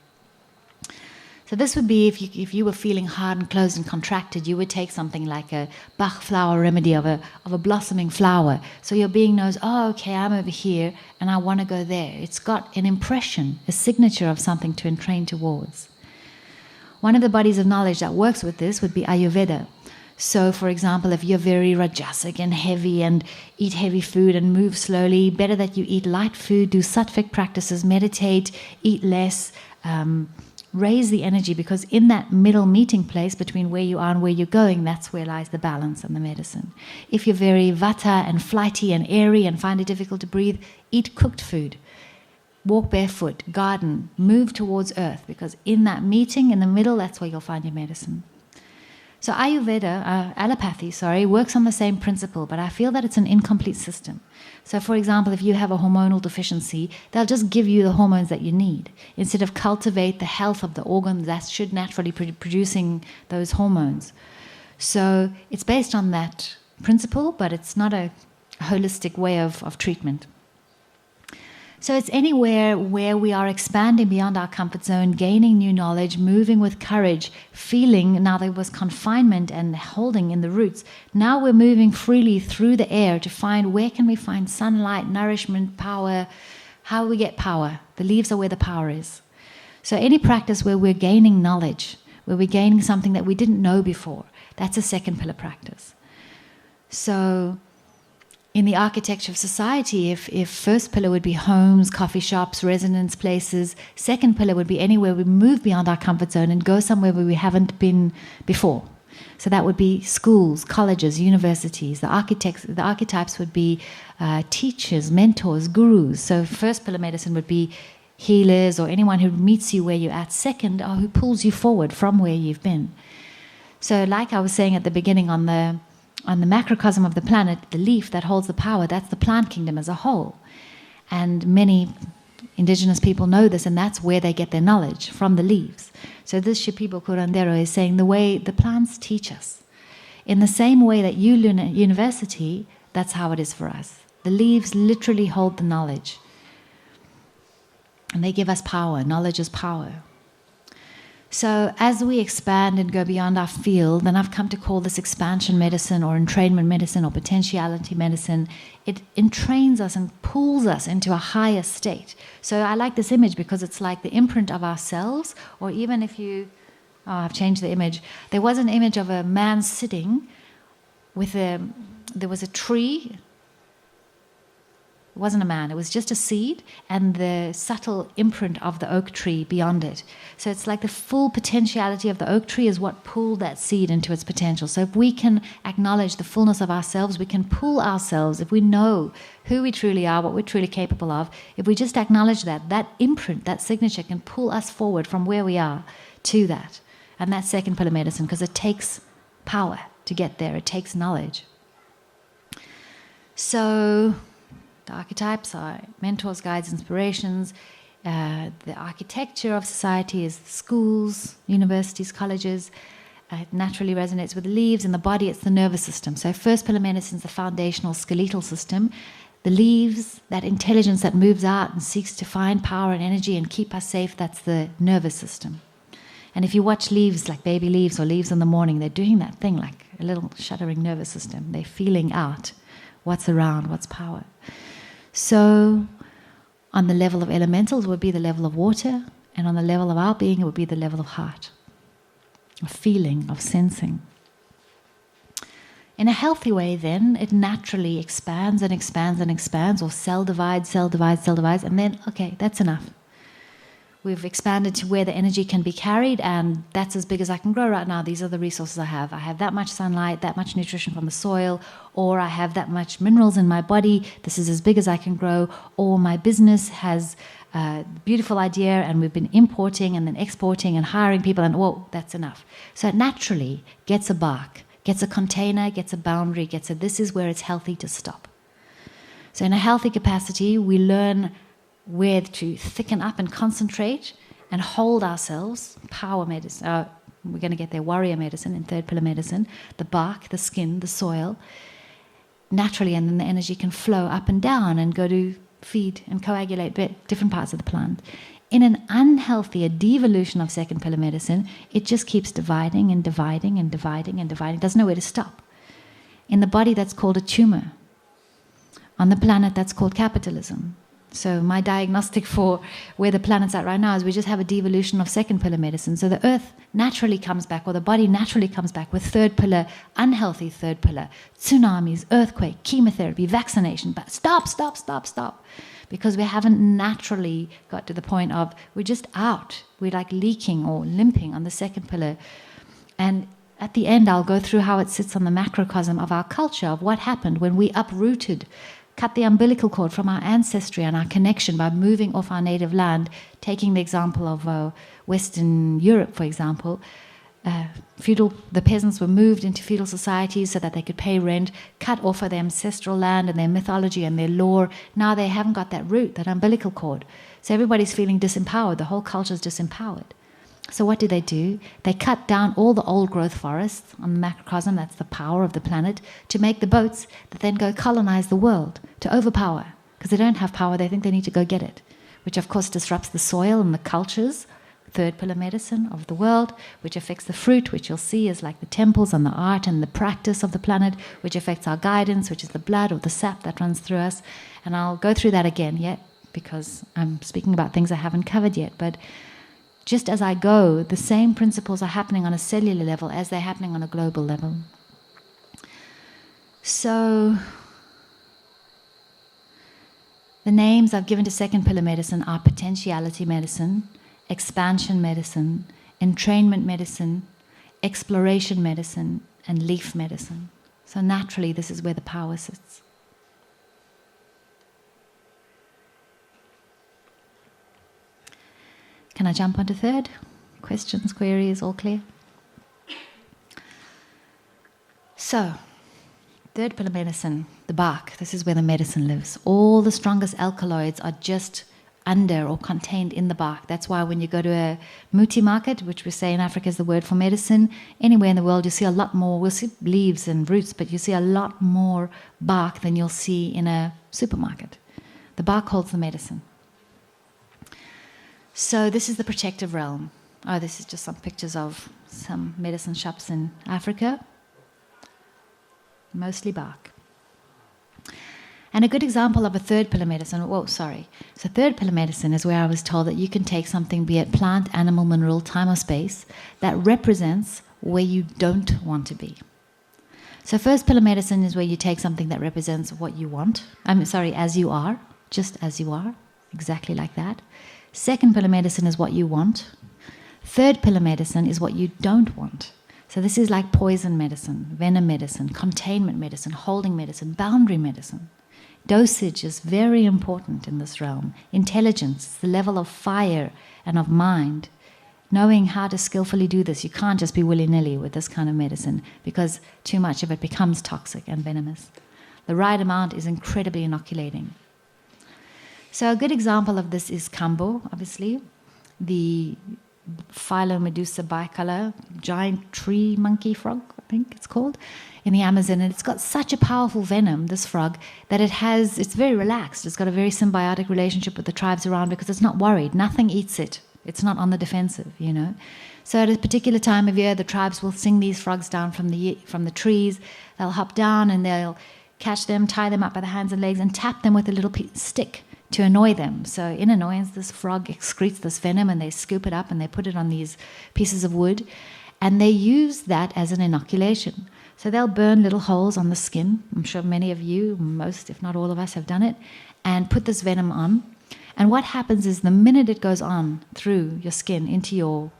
[SPEAKER 1] So this would be if you were feeling hard and closed and contracted, you would take something like a Bach flower remedy of a blossoming flower. So your being knows, oh, okay, I'm over here and I want to go there. It's got an impression, a signature of something to entrain towards. One of the bodies of knowledge that works with this would be Ayurveda. So, for example, if you're very rajasic and heavy and eat heavy food and move slowly, better that you eat light food, do sattvic practices, meditate, eat less, raise the energy, because in that middle meeting place between where you are and where you're going, that's where lies the balance and the medicine. If you're very vata and flighty and airy and find it difficult to breathe, eat cooked food. Walk barefoot, garden, move towards earth, because in that meeting in the middle, that's where you'll find your medicine. So Ayurveda, allopathy, works on the same principle, but I feel that it's an incomplete system. So for example, if you have a hormonal deficiency, they'll just give you the hormones that you need, instead of cultivate the health of the organ that should naturally be producing those hormones. So it's based on that principle, but it's not a holistic way of treatment. So it's anywhere where we are expanding beyond our comfort zone, gaining new knowledge, moving with courage, feeling, now there was confinement and holding in the roots. Now we're moving freely through the air to find where can we find sunlight, nourishment, power, how we get power. The leaves are where the power is. So any practice where we're gaining knowledge, where we're gaining something that we didn't know before, that's a second pillar practice. So in the architecture of society, if first pillar would be homes, coffee shops, residence places, second pillar would be anywhere we move beyond our comfort zone and go somewhere where we haven't been before. So that would be schools, colleges, universities. The archetypes would be teachers, mentors, gurus. So first pillar medicine would be healers or anyone who meets you where you're at. Second, who pulls you forward from where you've been. So like I was saying at the beginning, on the macrocosm of the planet, the leaf that holds the power, that's the plant kingdom as a whole. And many indigenous people know this, and that's where they get their knowledge, from the leaves. So this Shipibo Curandero is saying the way the plants teach us. In the same way that you learn at university, that's how it is for us. The leaves literally hold the knowledge. And they give us power. Knowledge is power. So as we expand and go beyond our field, then I've come to call this expansion medicine or entrainment medicine or potentiality medicine. It entrains us and pulls us into a higher state. So I like this image because it's like the imprint of ourselves, or even if you... I've changed the image. There was an image of a man sitting with there was a tree. It wasn't a man, it was just a seed and the subtle imprint of the oak tree beyond it. So it's like the full potentiality of the oak tree is what pulled that seed into its potential. So if we can acknowledge the fullness of ourselves, we can pull ourselves, if we know who we truly are, what we're truly capable of, if we just acknowledge that imprint, that signature can pull us forward from where we are to that. And that's second pillar medicine, because it takes power to get there, it takes knowledge. So the archetypes are mentors, guides, inspirations. The architecture of society is schools, universities, colleges. It naturally resonates with the leaves. In the body, it's the nervous system. So first pillar medicine is the foundational skeletal system. The leaves, that intelligence that moves out and seeks to find power and energy and keep us safe, that's the nervous system. And if you watch leaves, like baby leaves or leaves in the morning, they're doing that thing like a little shuddering nervous system. They're feeling out what's around, what's power. So on the level of elementals it would be the level of water, and on the level of our being it would be the level of heart, of feeling, of sensing. In a healthy way then, it naturally expands and expands and expands, or cell divides, and then, okay, that's enough. We've expanded to where the energy can be carried, and that's as big as I can grow right now. These are the resources I have. I have that much sunlight, that much nutrition from the soil, or I have that much minerals in my body. This is as big as I can grow. Or my business has a beautiful idea, and we've been importing and then exporting and hiring people, and whoa, that's enough. So it naturally gets a bark, gets a container, gets a boundary, gets a this is where it's healthy to stop. So in a healthy capacity, we learn where to thicken up and concentrate and hold ourselves. Power medicine, we're going to get there, warrior medicine in third pillar medicine, the bark, the skin, the soil, naturally, and then the energy can flow up and down and go to feed and coagulate different parts of the plant. In an unhealthy, a devolution of second pillar medicine, it just keeps dividing and dividing and dividing and dividing, doesn't know where to stop. In the body, that's called a tumor. On the planet, that's called capitalism. So my diagnostic for where the planet's at right now is we just have a devolution of second pillar medicine. So the earth naturally comes back, or the body naturally comes back with third pillar, unhealthy third pillar, tsunamis, earthquake, chemotherapy, vaccination. But stop. Because we haven't naturally got to the point of we're just out. We're like leaking or limping on the second pillar. And at the end, I'll go through how it sits on the macrocosm of our culture, of what happened when we uprooted, cut the umbilical cord from our ancestry and our connection by moving off our native land. Taking the example of Western Europe, for example, the peasants were moved into feudal societies so that they could pay rent, cut off of their ancestral land and their mythology and their lore. Now they haven't got that root, that umbilical cord. So everybody's feeling disempowered. The whole culture is disempowered. So what do? They cut down all the old growth forests on the macrocosm, that's the power of the planet, to make the boats that then go colonize the world, to overpower. Because they don't have power, they think they need to go get it. Which of course disrupts the soil and the cultures, third pillar medicine of the world, which affects the fruit, which you'll see is like the temples and the art and the practice of the planet, which affects our guidance, which is the blood or the sap that runs through us. And I'll go through that again, because I'm speaking about things I haven't covered yet. But just as I go, the same principles are happening on a cellular level as they're happening on a global level. So the names I've given to second pillar medicine are potentiality medicine, expansion medicine, entrainment medicine, exploration medicine, and leaf medicine. So naturally, this is where the power sits. Can I jump onto third? Questions, queries, all clear? So, third pillar medicine, the bark, this is where the medicine lives. All the strongest alkaloids are just under or contained in the bark. That's why when you go to a muti market, which we say in Africa is the word for medicine, anywhere in the world you see a lot more, we'll see leaves and roots, but you see a lot more bark than you'll see in a supermarket. The bark holds the medicine. So this is the protective realm. This is just some pictures of some medicine shops in Africa. Mostly bark. And a good example of a third pillar medicine, So third pillar medicine is where I was told that you can take something, be it plant, animal, mineral, time or space, that represents where you don't want to be. So first pillar medicine is where you take something that represents what you want. As you are, just as you are, exactly like that. Second pillar medicine is what you want. Third pillar medicine is what you don't want. So this is like poison medicine, venom medicine, containment medicine, holding medicine, boundary medicine. Dosage is very important in this realm. Intelligence, the level of fire and of mind. Knowing how to skillfully do this. You can't just be willy-nilly with this kind of medicine because too much of it becomes toxic and venomous. The right amount is incredibly inoculating. So a good example of this is Kambo, obviously. The Philomedusa bicolor, giant tree monkey frog, I think it's called, in the Amazon. And it's got such a powerful venom, this frog, that it's very relaxed. It's got a very symbiotic relationship with the tribes around because it's not worried. Nothing eats it. It's not on the defensive, So at a particular time of year, the tribes will sing these frogs down from the trees. They'll hop down and they'll catch them, tie them up by the hands and legs, and tap them with a little stick to annoy them. So in annoyance, this frog excretes this venom and they scoop it up and they put it on these pieces of wood and they use that as an inoculation. So they'll burn little holes on the skin. I'm sure many of you, most if not all of us have done it, and put this venom on. And what happens is the minute it goes on through your skin into your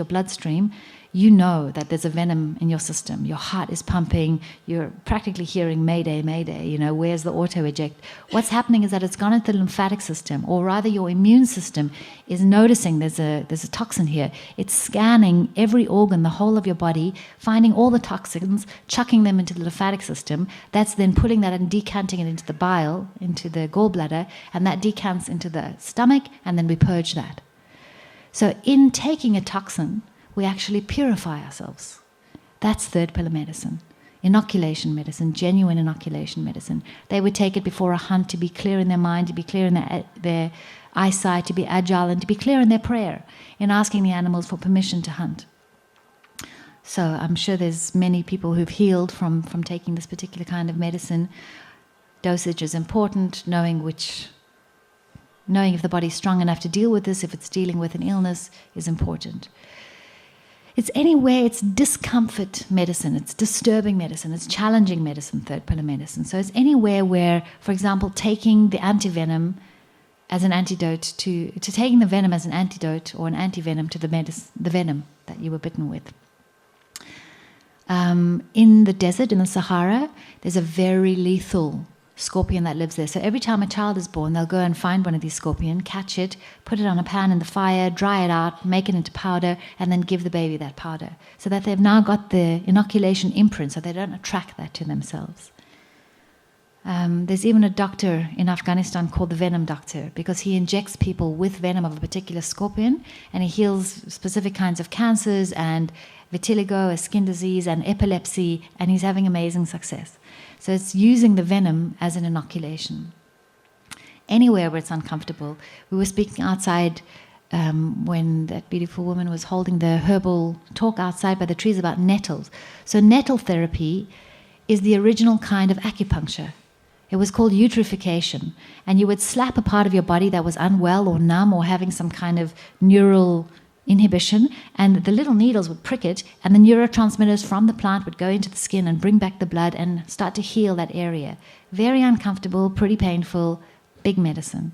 [SPEAKER 1] bloodstream, you know that there's a venom in your system. Your heart is pumping. You're practically hearing Mayday, Mayday. You know, where's the auto-eject? What's happening is that it's gone into the lymphatic system, or rather your immune system is noticing there's a toxin here. It's scanning every organ, the whole of your body, finding all the toxins, chucking them into the lymphatic system. That's then putting that and decanting it into the bile, into the gallbladder, and that decants into the stomach, and then we purge that. So in taking a toxin, we actually purify ourselves. That's third pillar medicine. Inoculation medicine, genuine inoculation medicine. They would take it before a hunt to be clear in their mind, to be clear in their eyesight, to be agile, and to be clear in their prayer, in asking the animals for permission to hunt. So I'm sure there's many people who've healed from taking this particular kind of medicine. Dosage is important, knowing if the body's strong enough to deal with this, if it's dealing with an illness, is important. It's discomfort medicine, it's disturbing medicine, it's challenging medicine, third pillar medicine. So it's anywhere where, for example, taking the antivenom as an antidote to taking the venom as an antidote or an antivenom to the venom that you were bitten with. In the desert, in the Sahara, there's a very lethal scorpion that lives there. So every time a child is born, they'll go and find one of these scorpions, catch it, put it on a pan in the fire, dry it out, make it into powder, and then give the baby that powder. So that they've now got the inoculation imprint, so they don't attract that to themselves. There's even a doctor in Afghanistan called the venom doctor, because he injects people with venom of a particular scorpion, and he heals specific kinds of cancers and vitiligo, a skin disease, and epilepsy, and he's having amazing success. So it's using the venom as an inoculation. Anywhere where it's uncomfortable. We were speaking outside when that beautiful woman was holding the herbal talk outside by the trees about nettles. So nettle therapy is the original kind of acupuncture. It was called eutrophication. And you would slap a part of your body that was unwell or numb or having some kind of neural inhibition, and the little needles would prick it, and the neurotransmitters from the plant would go into the skin and bring back the blood and start to heal that area. Very uncomfortable, pretty painful, big medicine.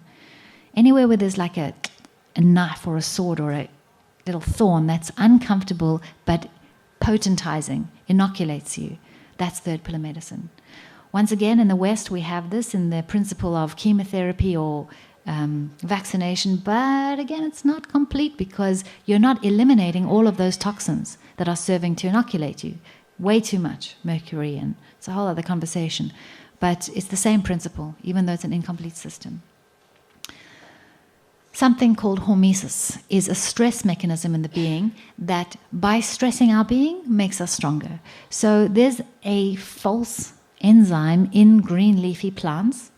[SPEAKER 1] Anywhere where there's like a knife or a sword or a little thorn that's uncomfortable but potentizing, inoculates you. That's third pillar medicine. Once again, in the West, we have this in the principle of chemotherapy or vaccination, but again, it's not complete because you're not eliminating all of those toxins that are serving to inoculate you. Way too much mercury, and it's a whole other conversation. But it's the same principle, even though it's an incomplete system. Something called hormesis is a stress mechanism in the being that, by stressing our being, makes us stronger. So there's a false enzyme in green leafy plants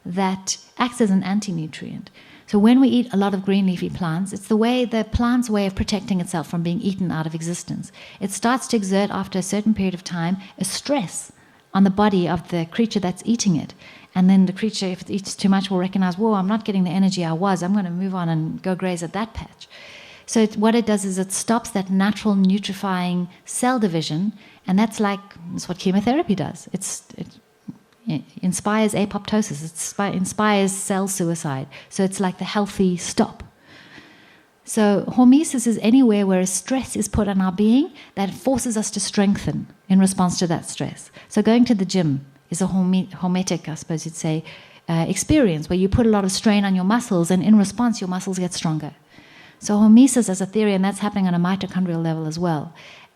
[SPEAKER 1] that acts as an anti-nutrient. So when we eat a lot of green leafy plants, it's the plant's way of protecting itself from being eaten out of existence. It starts to exert, after a certain period of time, a stress on the body of the creature that's eating it. And then the creature, if it eats too much, will recognize, whoa, I'm not getting the energy I'm going to move on and go graze at that patch. So what it does is it stops that natural nutrifying cell division, and that's what chemotherapy does. It inspires apoptosis, it inspires cell suicide. So it's like the healthy stop. So hormesis is anywhere where a stress is put on our being that forces us to strengthen in response to that stress. So going to the gym is a hormetic, I suppose you'd say, experience where you put a lot of strain on your muscles, and in response your muscles get stronger. So hormesis as a theory, and that's happening on a mitochondrial level as well,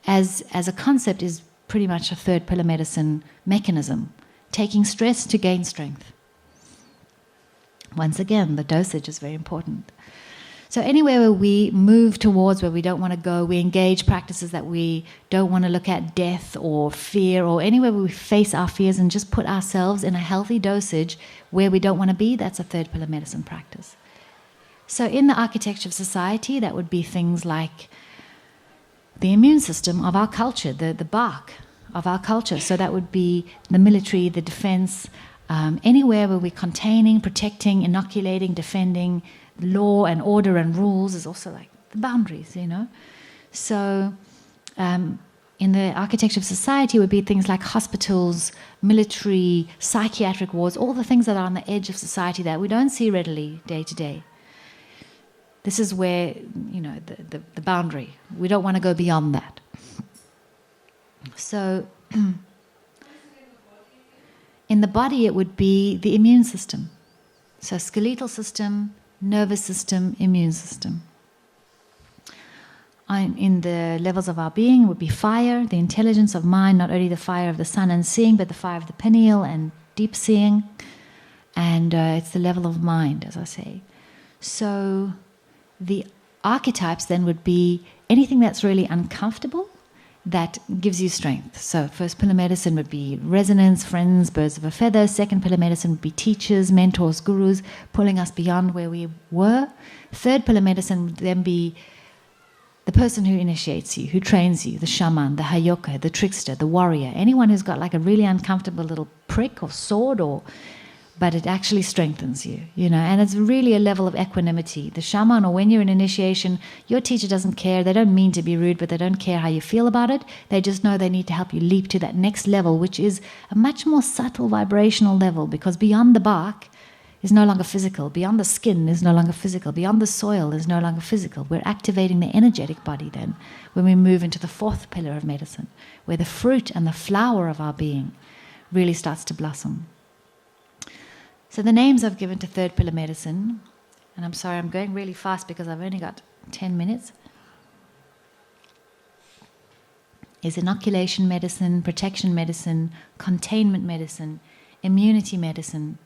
[SPEAKER 1] as a concept, is pretty much a third pillar medicine mechanism. Taking stress to gain strength. Once again, the dosage is very important. So anywhere where we move towards where we don't want to go, we engage practices that we don't want to look at, death or fear, or anywhere where we face our fears and just put ourselves in a healthy dosage where we don't want to be, that's a third pillar medicine practice. So in the architecture of society, that would be things like the immune system of our culture, the bark of our culture. So that would be the military, the defense, anywhere where we're containing, protecting, inoculating, defending. Law and order and rules is also like the boundaries, So in the architecture of society would be things like hospitals, military, psychiatric wards, all the things that are on the edge of society that we don't see readily day to day. This is where, the boundary. We don't want to go beyond that. So, in the body it would be the immune system. So skeletal system, nervous system, immune system. In the levels of our being would be fire, the intelligence of mind, not only the fire of the sun and seeing, but the fire of the pineal and deep seeing. And it's the level of mind, as I say. So the archetypes then would be anything that's really uncomfortable that gives you strength. So first pillar medicine would be resonance, friends, birds of a feather. Second pillar medicine would be teachers, mentors, gurus, pulling us beyond where we were. Third pillar medicine would then be the person who initiates you, who trains you, the shaman, the hayoka, the trickster, the warrior, anyone who's got like a really uncomfortable little prick or sword, but it actually strengthens you, and it's really a level of equanimity. The shaman, or when you're in initiation, your teacher doesn't care. They don't mean to be rude, but they don't care how you feel about it. They just know they need to help you leap to that next level, which is a much more subtle vibrational level, because beyond the bark is no longer physical. Beyond the skin is no longer physical. Beyond the soil is no longer physical. We're activating the energetic body then when we move into the fourth pillar of medicine, where the fruit and the flower of our being really starts to blossom. So the names I've given to third pillar medicine, and I'm sorry I'm going really fast because I've only got 10 minutes, is inoculation medicine, protection medicine, containment medicine, immunity medicine,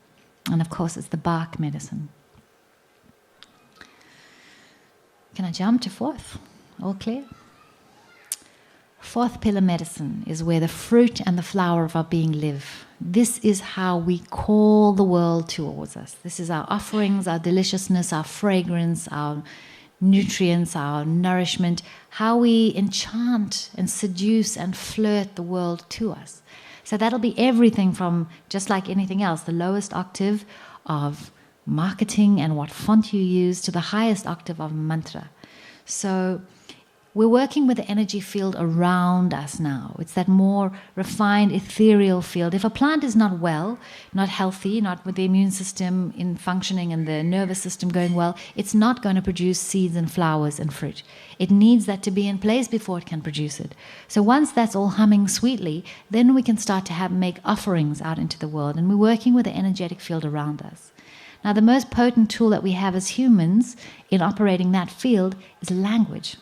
[SPEAKER 1] and of course it's the bark medicine. Can I jump to fourth? All clear? Fourth pillar medicine is where the fruit and the flower of our being live. This is how we call the world towards us. This is our offerings, our deliciousness, our fragrance, our nutrients, our nourishment, how we enchant and seduce and flirt the world to us. So that'll be everything from, just like anything else, the lowest octave of marketing and what font you use to the highest octave of mantra. So we're working with the energy field around us now. It's that more refined, ethereal field. If a plant is not well, not healthy, not with the immune system in functioning and the nervous system going well, it's not going to produce seeds and flowers and fruit. It needs that to be in place before it can produce it. So once that's all humming sweetly, then we can start to make offerings out into the world. And we're working with the energetic field around us. Now, the most potent tool that we have as humans in operating that field is language.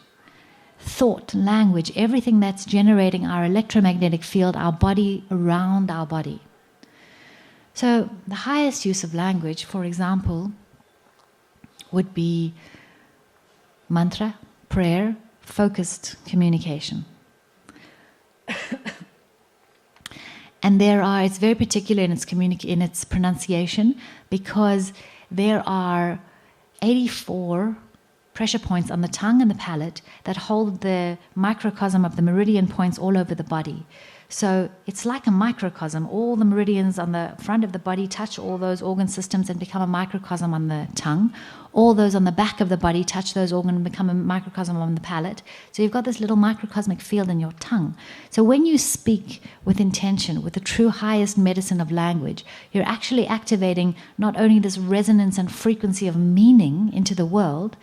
[SPEAKER 1] Thought, language, everything that's generating our electromagnetic field, our body, around our body. So the highest use of language, for example, would be mantra, prayer, focused communication. And it's very particular in its pronunciation, because there are 84 pressure points on the tongue and the palate that hold the microcosm of the meridian points all over the body. So it's like a microcosm. All the meridians on the front of the body touch all those organ systems and become a microcosm on the tongue. All those on the back of the body touch those organs and become a microcosm on the palate. So you've got this little microcosmic field in your tongue. So when you speak with intention, with the true highest medicine of language, you're actually activating not only this resonance and frequency of meaning into the world,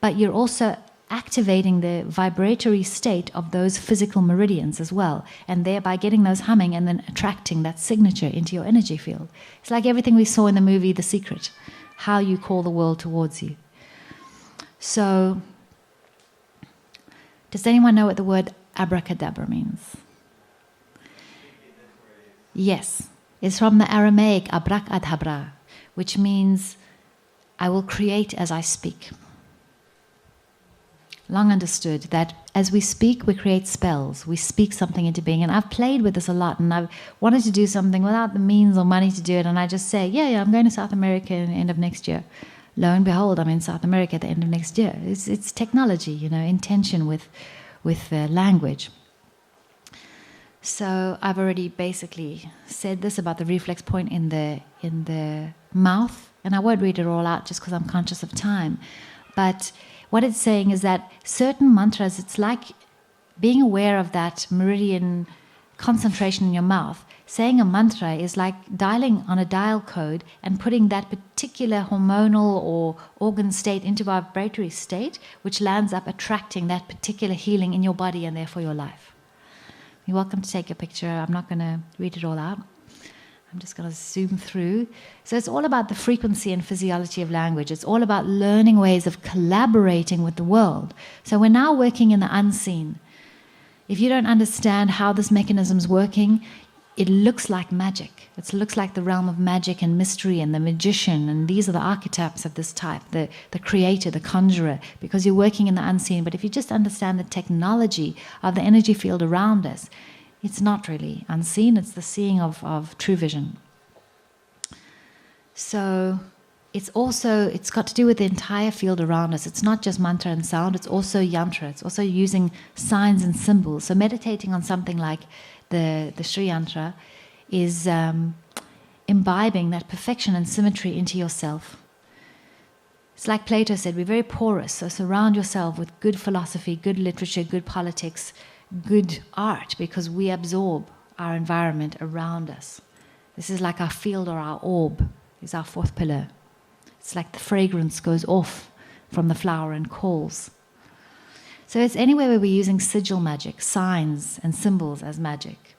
[SPEAKER 1] but you're also activating the vibratory state of those physical meridians as well, and thereby getting those humming and then attracting that signature into your energy field. It's like everything we saw in the movie The Secret, how you call the world towards you. So, does anyone know what the word abracadabra means? Yes, it's from the Aramaic abracadabra, which means I will create as I speak. Long understood that as we speak, we create spells. We speak something into being. And I've played with this a lot, and I've wanted to do something without the means or money to do it. And I just say, yeah, I'm going to South America at the end of next year. Lo and behold, I'm in South America at the end of next year. It's technology, intention with language. So I've already basically said this about the reflex point in the mouth, and I won't read it all out just because I'm conscious of time. But what it's saying is that certain mantras, it's like being aware of that meridian concentration in your mouth. saying a mantra is like dialing on a dial code and putting that particular hormonal or organ state into vibratory state, which lands up attracting that particular healing in your body and therefore your life. You're welcome to take a picture. I'm not going to read it all out. I'm just going to zoom through. So it's all about the frequency and physiology of language. It's all about learning ways of collaborating with the world. So we're now working in the unseen. If you don't understand how this mechanism's working, it looks like magic. It looks like the realm of magic and mystery and the magician, and these are the archetypes of this type, the creator, the conjurer, because you're working in the unseen. But if you just understand the technology of the energy field around us, it's not really unseen, it's the seeing of true vision. So it's got to do with the entire field around us. It's not just mantra and sound, it's also yantra. It's also using signs and symbols. So meditating on something like the Sri Yantra is imbibing that perfection and symmetry into yourself. It's like Plato said, be very porous, so surround yourself with good philosophy, good literature, good politics, good art, because we absorb our environment around us. This is like our field or our orb, is our fourth pillar. It's like the fragrance goes off from the flower and calls. So it's anywhere where we're using sigil magic, signs and symbols as magic.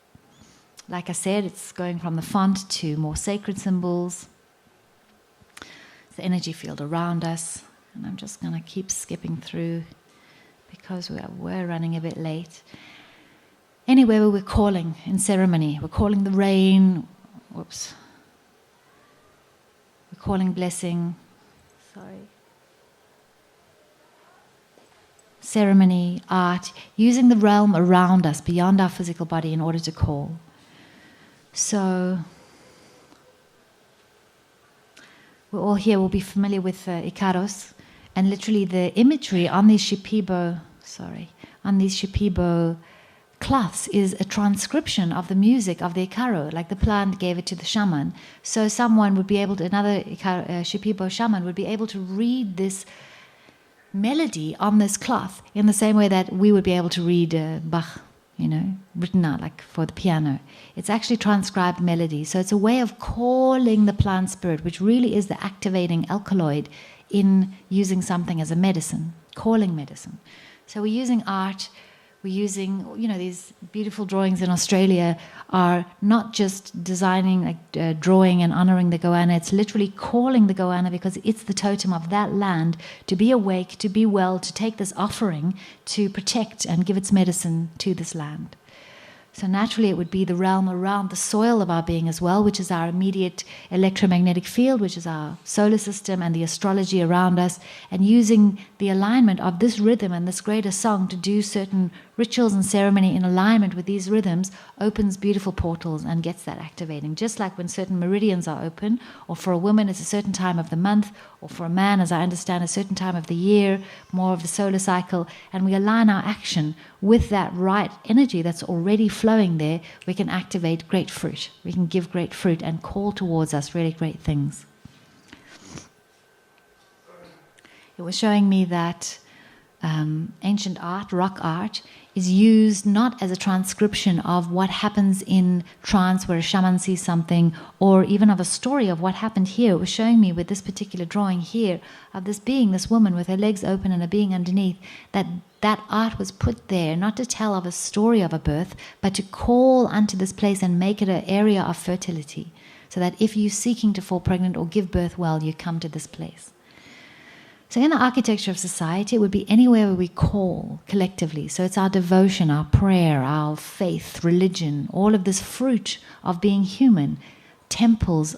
[SPEAKER 1] Like I said, it's going from the font to more sacred symbols. It's the energy field around us. And I'm just going to keep skipping through because we're running a bit late. Anywhere where we're calling in ceremony, we're calling the rain. Whoops. We're calling blessing. Sorry. Ceremony, art, using the realm around us, beyond our physical body in order to call. So, we're all here, we'll be familiar with Icaros, and literally the imagery on these shipibo cloths is a transcription of the music of the Icaro, like the plant gave it to the shaman. So someone would be able to, another shipibo shaman would be able to read this melody on this cloth in the same way that we would be able to read Bach, written out like for the piano. It's actually transcribed melody. So it's a way of calling the plant spirit, which really is the activating alkaloid in using something as a medicine, calling medicine. So we're using art, we're using, these beautiful drawings in Australia are not just designing, drawing and honoring the goanna. It's literally calling the goanna because it's the totem of that land to be awake, to be well, to take this offering, to protect and give its medicine to this land. So naturally it would be the realm around the soil of our being as well, which is our immediate electromagnetic field, which is our solar system and the astrology around us, and using the alignment of this rhythm and this greater song to do certain rituals and ceremony in alignment with these rhythms opens beautiful portals and gets that activating. Just like when certain meridians are open, or for a woman it's a certain time of the month, or for a man, as I understand, a certain time of the year, more of the solar cycle, and we align our action with that right energy that's already flowing there, we can activate great fruit. We can give great fruit and call towards us really great things. It was showing me that ancient art, rock art, is used not as a transcription of what happens in trance where a shaman sees something, or even of a story of what happened here. It was showing me with this particular drawing here of this being, this woman with her legs open and a being underneath, that art was put there not to tell of a story of a birth, but to call unto this place and make it an area of fertility, so that if you're seeking to fall pregnant or give birth well, you come to this place. So in the architecture of society, it would be anywhere where we call collectively. So it's our devotion, our prayer, our faith, religion, all of this fruit of being human, temples,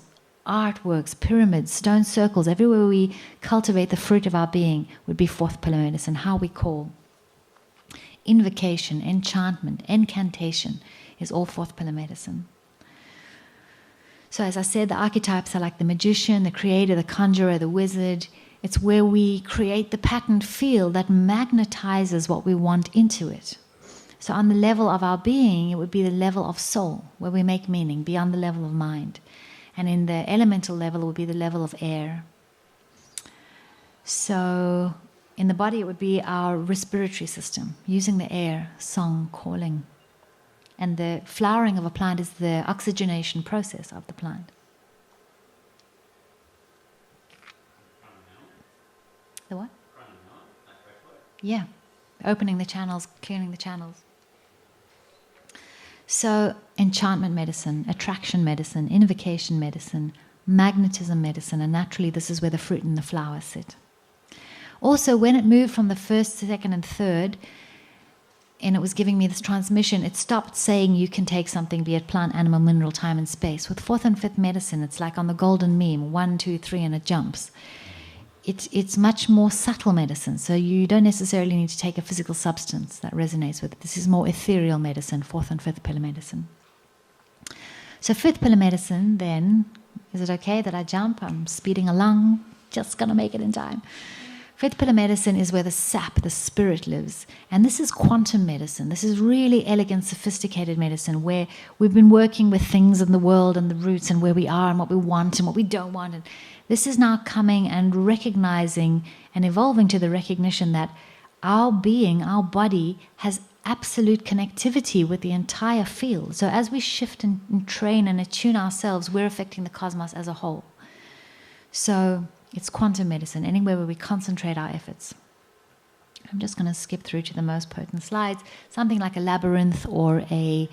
[SPEAKER 1] artworks, pyramids, stone circles, everywhere we cultivate the fruit of our being would be fourth pillar medicine, how we call. Invocation, enchantment, incantation is all fourth pillar medicine. So as I said, the archetypes are like the magician, the creator, the conjurer, the wizard. It's where we create the patterned field that magnetizes what we want into it. So on the level of our being, it would be the level of soul, where we make meaning beyond the level of mind. And in the elemental level, it would be the level of air. So in the body, it would be our respiratory system, using the air, song, calling. and the flowering of a plant is the oxygenation process of the plant. The what? Yeah, opening the channels, clearing the channels. So, enchantment medicine, attraction medicine, invocation medicine, magnetism medicine, and naturally this is where the fruit and the flowers sit. Also, when it moved from the first, second, and third, and it was giving me this transmission, it stopped saying you can take something, be it plant, animal, mineral, time, and space. With fourth and fifth medicine, it's like on the golden meme, 1, 2, 3, and it jumps. It's much more subtle medicine, so you don't necessarily need to take a physical substance that resonates with it. This is more ethereal medicine, fourth and fifth pillar medicine. So fifth pillar medicine, then, is it okay that I jump? I'm speeding along, just going to make it in time. Fifth pillar medicine is where the sap, the spirit lives. And this is quantum medicine. This is really elegant, sophisticated medicine where we've been working with things in the world and the roots and where we are and what we want and what we don't want. And this is now coming and recognizing and evolving to the recognition that our being, our body, has absolute connectivity with the entire field. So as we shift and train and attune ourselves, we're affecting the cosmos as a whole. So it's quantum medicine, anywhere where we concentrate our efforts. I'm just going to skip through to the most potent slides. Something like a labyrinth or a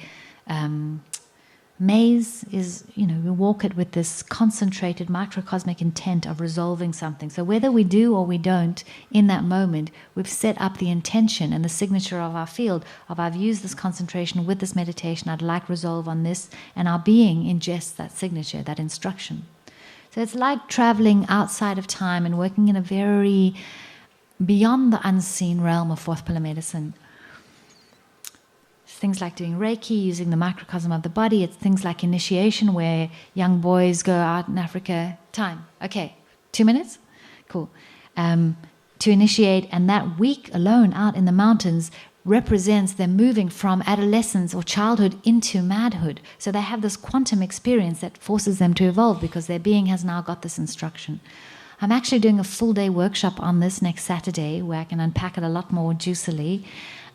[SPEAKER 1] maze is, we walk it with this concentrated microcosmic intent of resolving something. So whether we do or we don't, in that moment, we've set up the intention and the signature of our field of I've used this concentration with this meditation, I'd like resolve on this, and our being ingests that signature, that instruction. So it's like traveling outside of time and working in a very beyond the unseen realm of fourth pillar medicine. It's things like doing Reiki, using the microcosm of the body. It's things like initiation where young boys go out in Africa. Time. Okay, 2 minutes? Cool. To initiate, and that week alone out in the mountains represents them moving from adolescence or childhood into manhood. So they have this quantum experience that forces them to evolve because their being has now got this instruction. I'm actually doing a full day workshop on this next Saturday where I can unpack it a lot more juicily.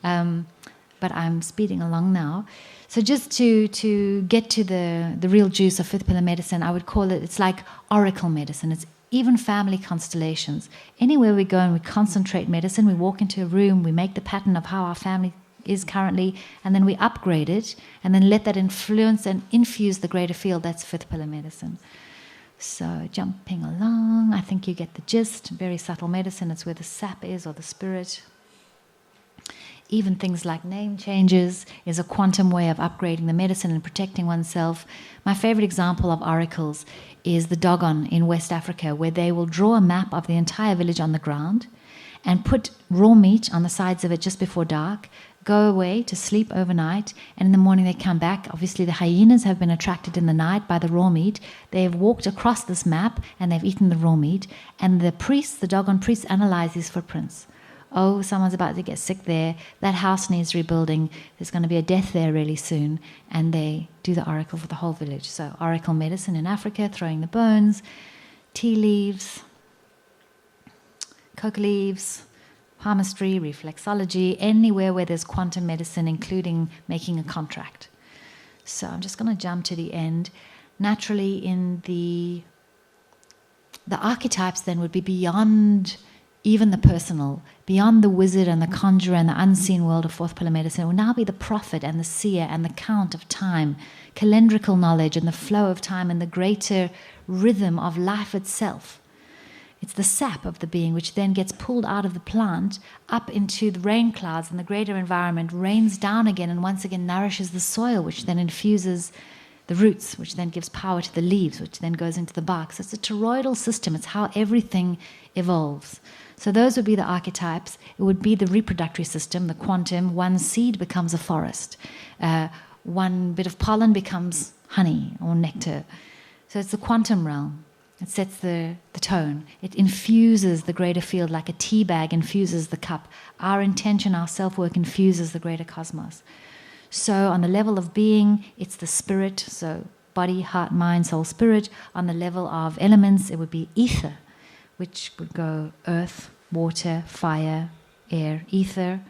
[SPEAKER 1] But I'm speeding along now. So just to get to the real juice of fifth pillar medicine, I would call it, it's like oracle medicine. It's even family constellations. Anywhere we go and we concentrate medicine, we walk into a room, we make the pattern of how our family is currently, and then we upgrade it, and then let that influence and infuse the greater field. That's fifth pillar medicine. So jumping along, I think you get the gist. Very subtle medicine. It's where the sap is, or the spirit. Even things like name changes is a quantum way of upgrading the medicine and protecting oneself. My favorite example of oracles is the Dogon in West Africa, where they will draw a map of the entire village on the ground and put raw meat on the sides of it just before dark, go away to sleep overnight, and in the morning they come back. Obviously the hyenas have been attracted in the night by the raw meat. They have walked across this map and they've eaten the raw meat, and the priests, the Dogon priests, analyze these footprints. Oh, someone's about to get sick there. That house needs rebuilding. There's going to be a death there really soon. And they do the oracle for the whole village. So oracle medicine in Africa, throwing the bones, tea leaves, coca leaves, palmistry, reflexology, anywhere where there's quantum medicine, including making a contract. So I'm just going to jump to the end. Naturally, in the archetypes then would be beyond even the personal, beyond the wizard and the conjurer and the unseen world of fourth pillar medicine. It will now be the prophet and the seer and the count of time, calendrical knowledge and the flow of time and the greater rhythm of life itself. It's the sap of the being which then gets pulled out of the plant up into the rain clouds, and the greater environment rains down again and once again nourishes the soil, which then infuses the roots, which then gives power to the leaves, which then goes into the bark. So it's a toroidal system. It's how everything evolves. So those would be the archetypes. It would be the reproductory system, the quantum. One seed becomes a forest. One bit of pollen becomes honey or nectar. So it's the quantum realm. It sets the tone. It infuses the greater field like a tea bag infuses the cup. Our intention, our self-work infuses the greater cosmos. So on the level of being, it's the spirit, so body, heart, mind, soul, spirit. On the level of elements, it would be ether, which would go earth, water, fire, air, ether.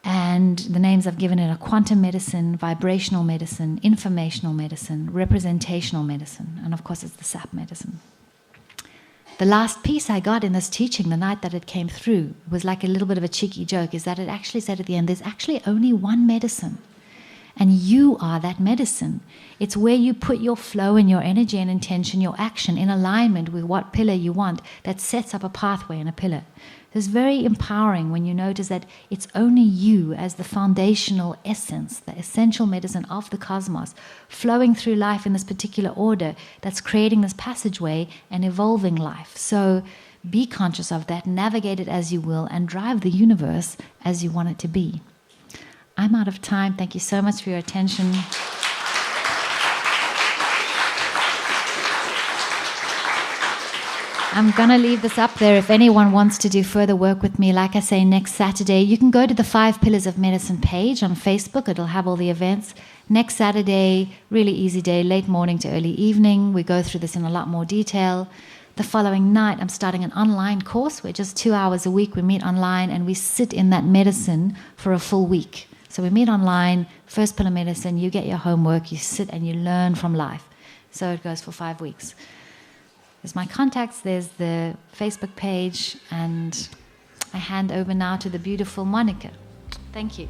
[SPEAKER 1] And the names I've given it are quantum medicine, vibrational medicine, informational medicine, representational medicine, and of course it's the sap medicine. The last piece I got in this teaching, the night that it came through, was like a little bit of a cheeky joke, is that it actually said at the end, there's actually only one medicine. And you are that medicine. It's where you put your flow and your energy and intention, your action in alignment with what pillar you want, that sets up a pathway in a pillar. It's very empowering when you notice that it's only you as the foundational essence, the essential medicine of the cosmos, flowing through life in this particular order that's creating this passageway and evolving life. So be conscious of that, navigate it as you will, and drive the universe as you want it to be. I'm out of time. Thank you so much for your attention. I'm going to leave this up there if anyone wants to do further work with me. Like I say, next Saturday, you can go to the 5 Pillars of Medicine page on Facebook. It'll have all the events. Next Saturday, really easy day, late morning to early evening. We go through this in a lot more detail. The following night, I'm starting an online course where just 2 hours a week we meet online and we sit in that medicine for a full week. So we meet online, first pillar medicine, you get your homework, you sit and you learn from life. So it goes for 5 weeks. There's my contacts, there's the Facebook page, and I hand over now to the beautiful Monica. Thank you.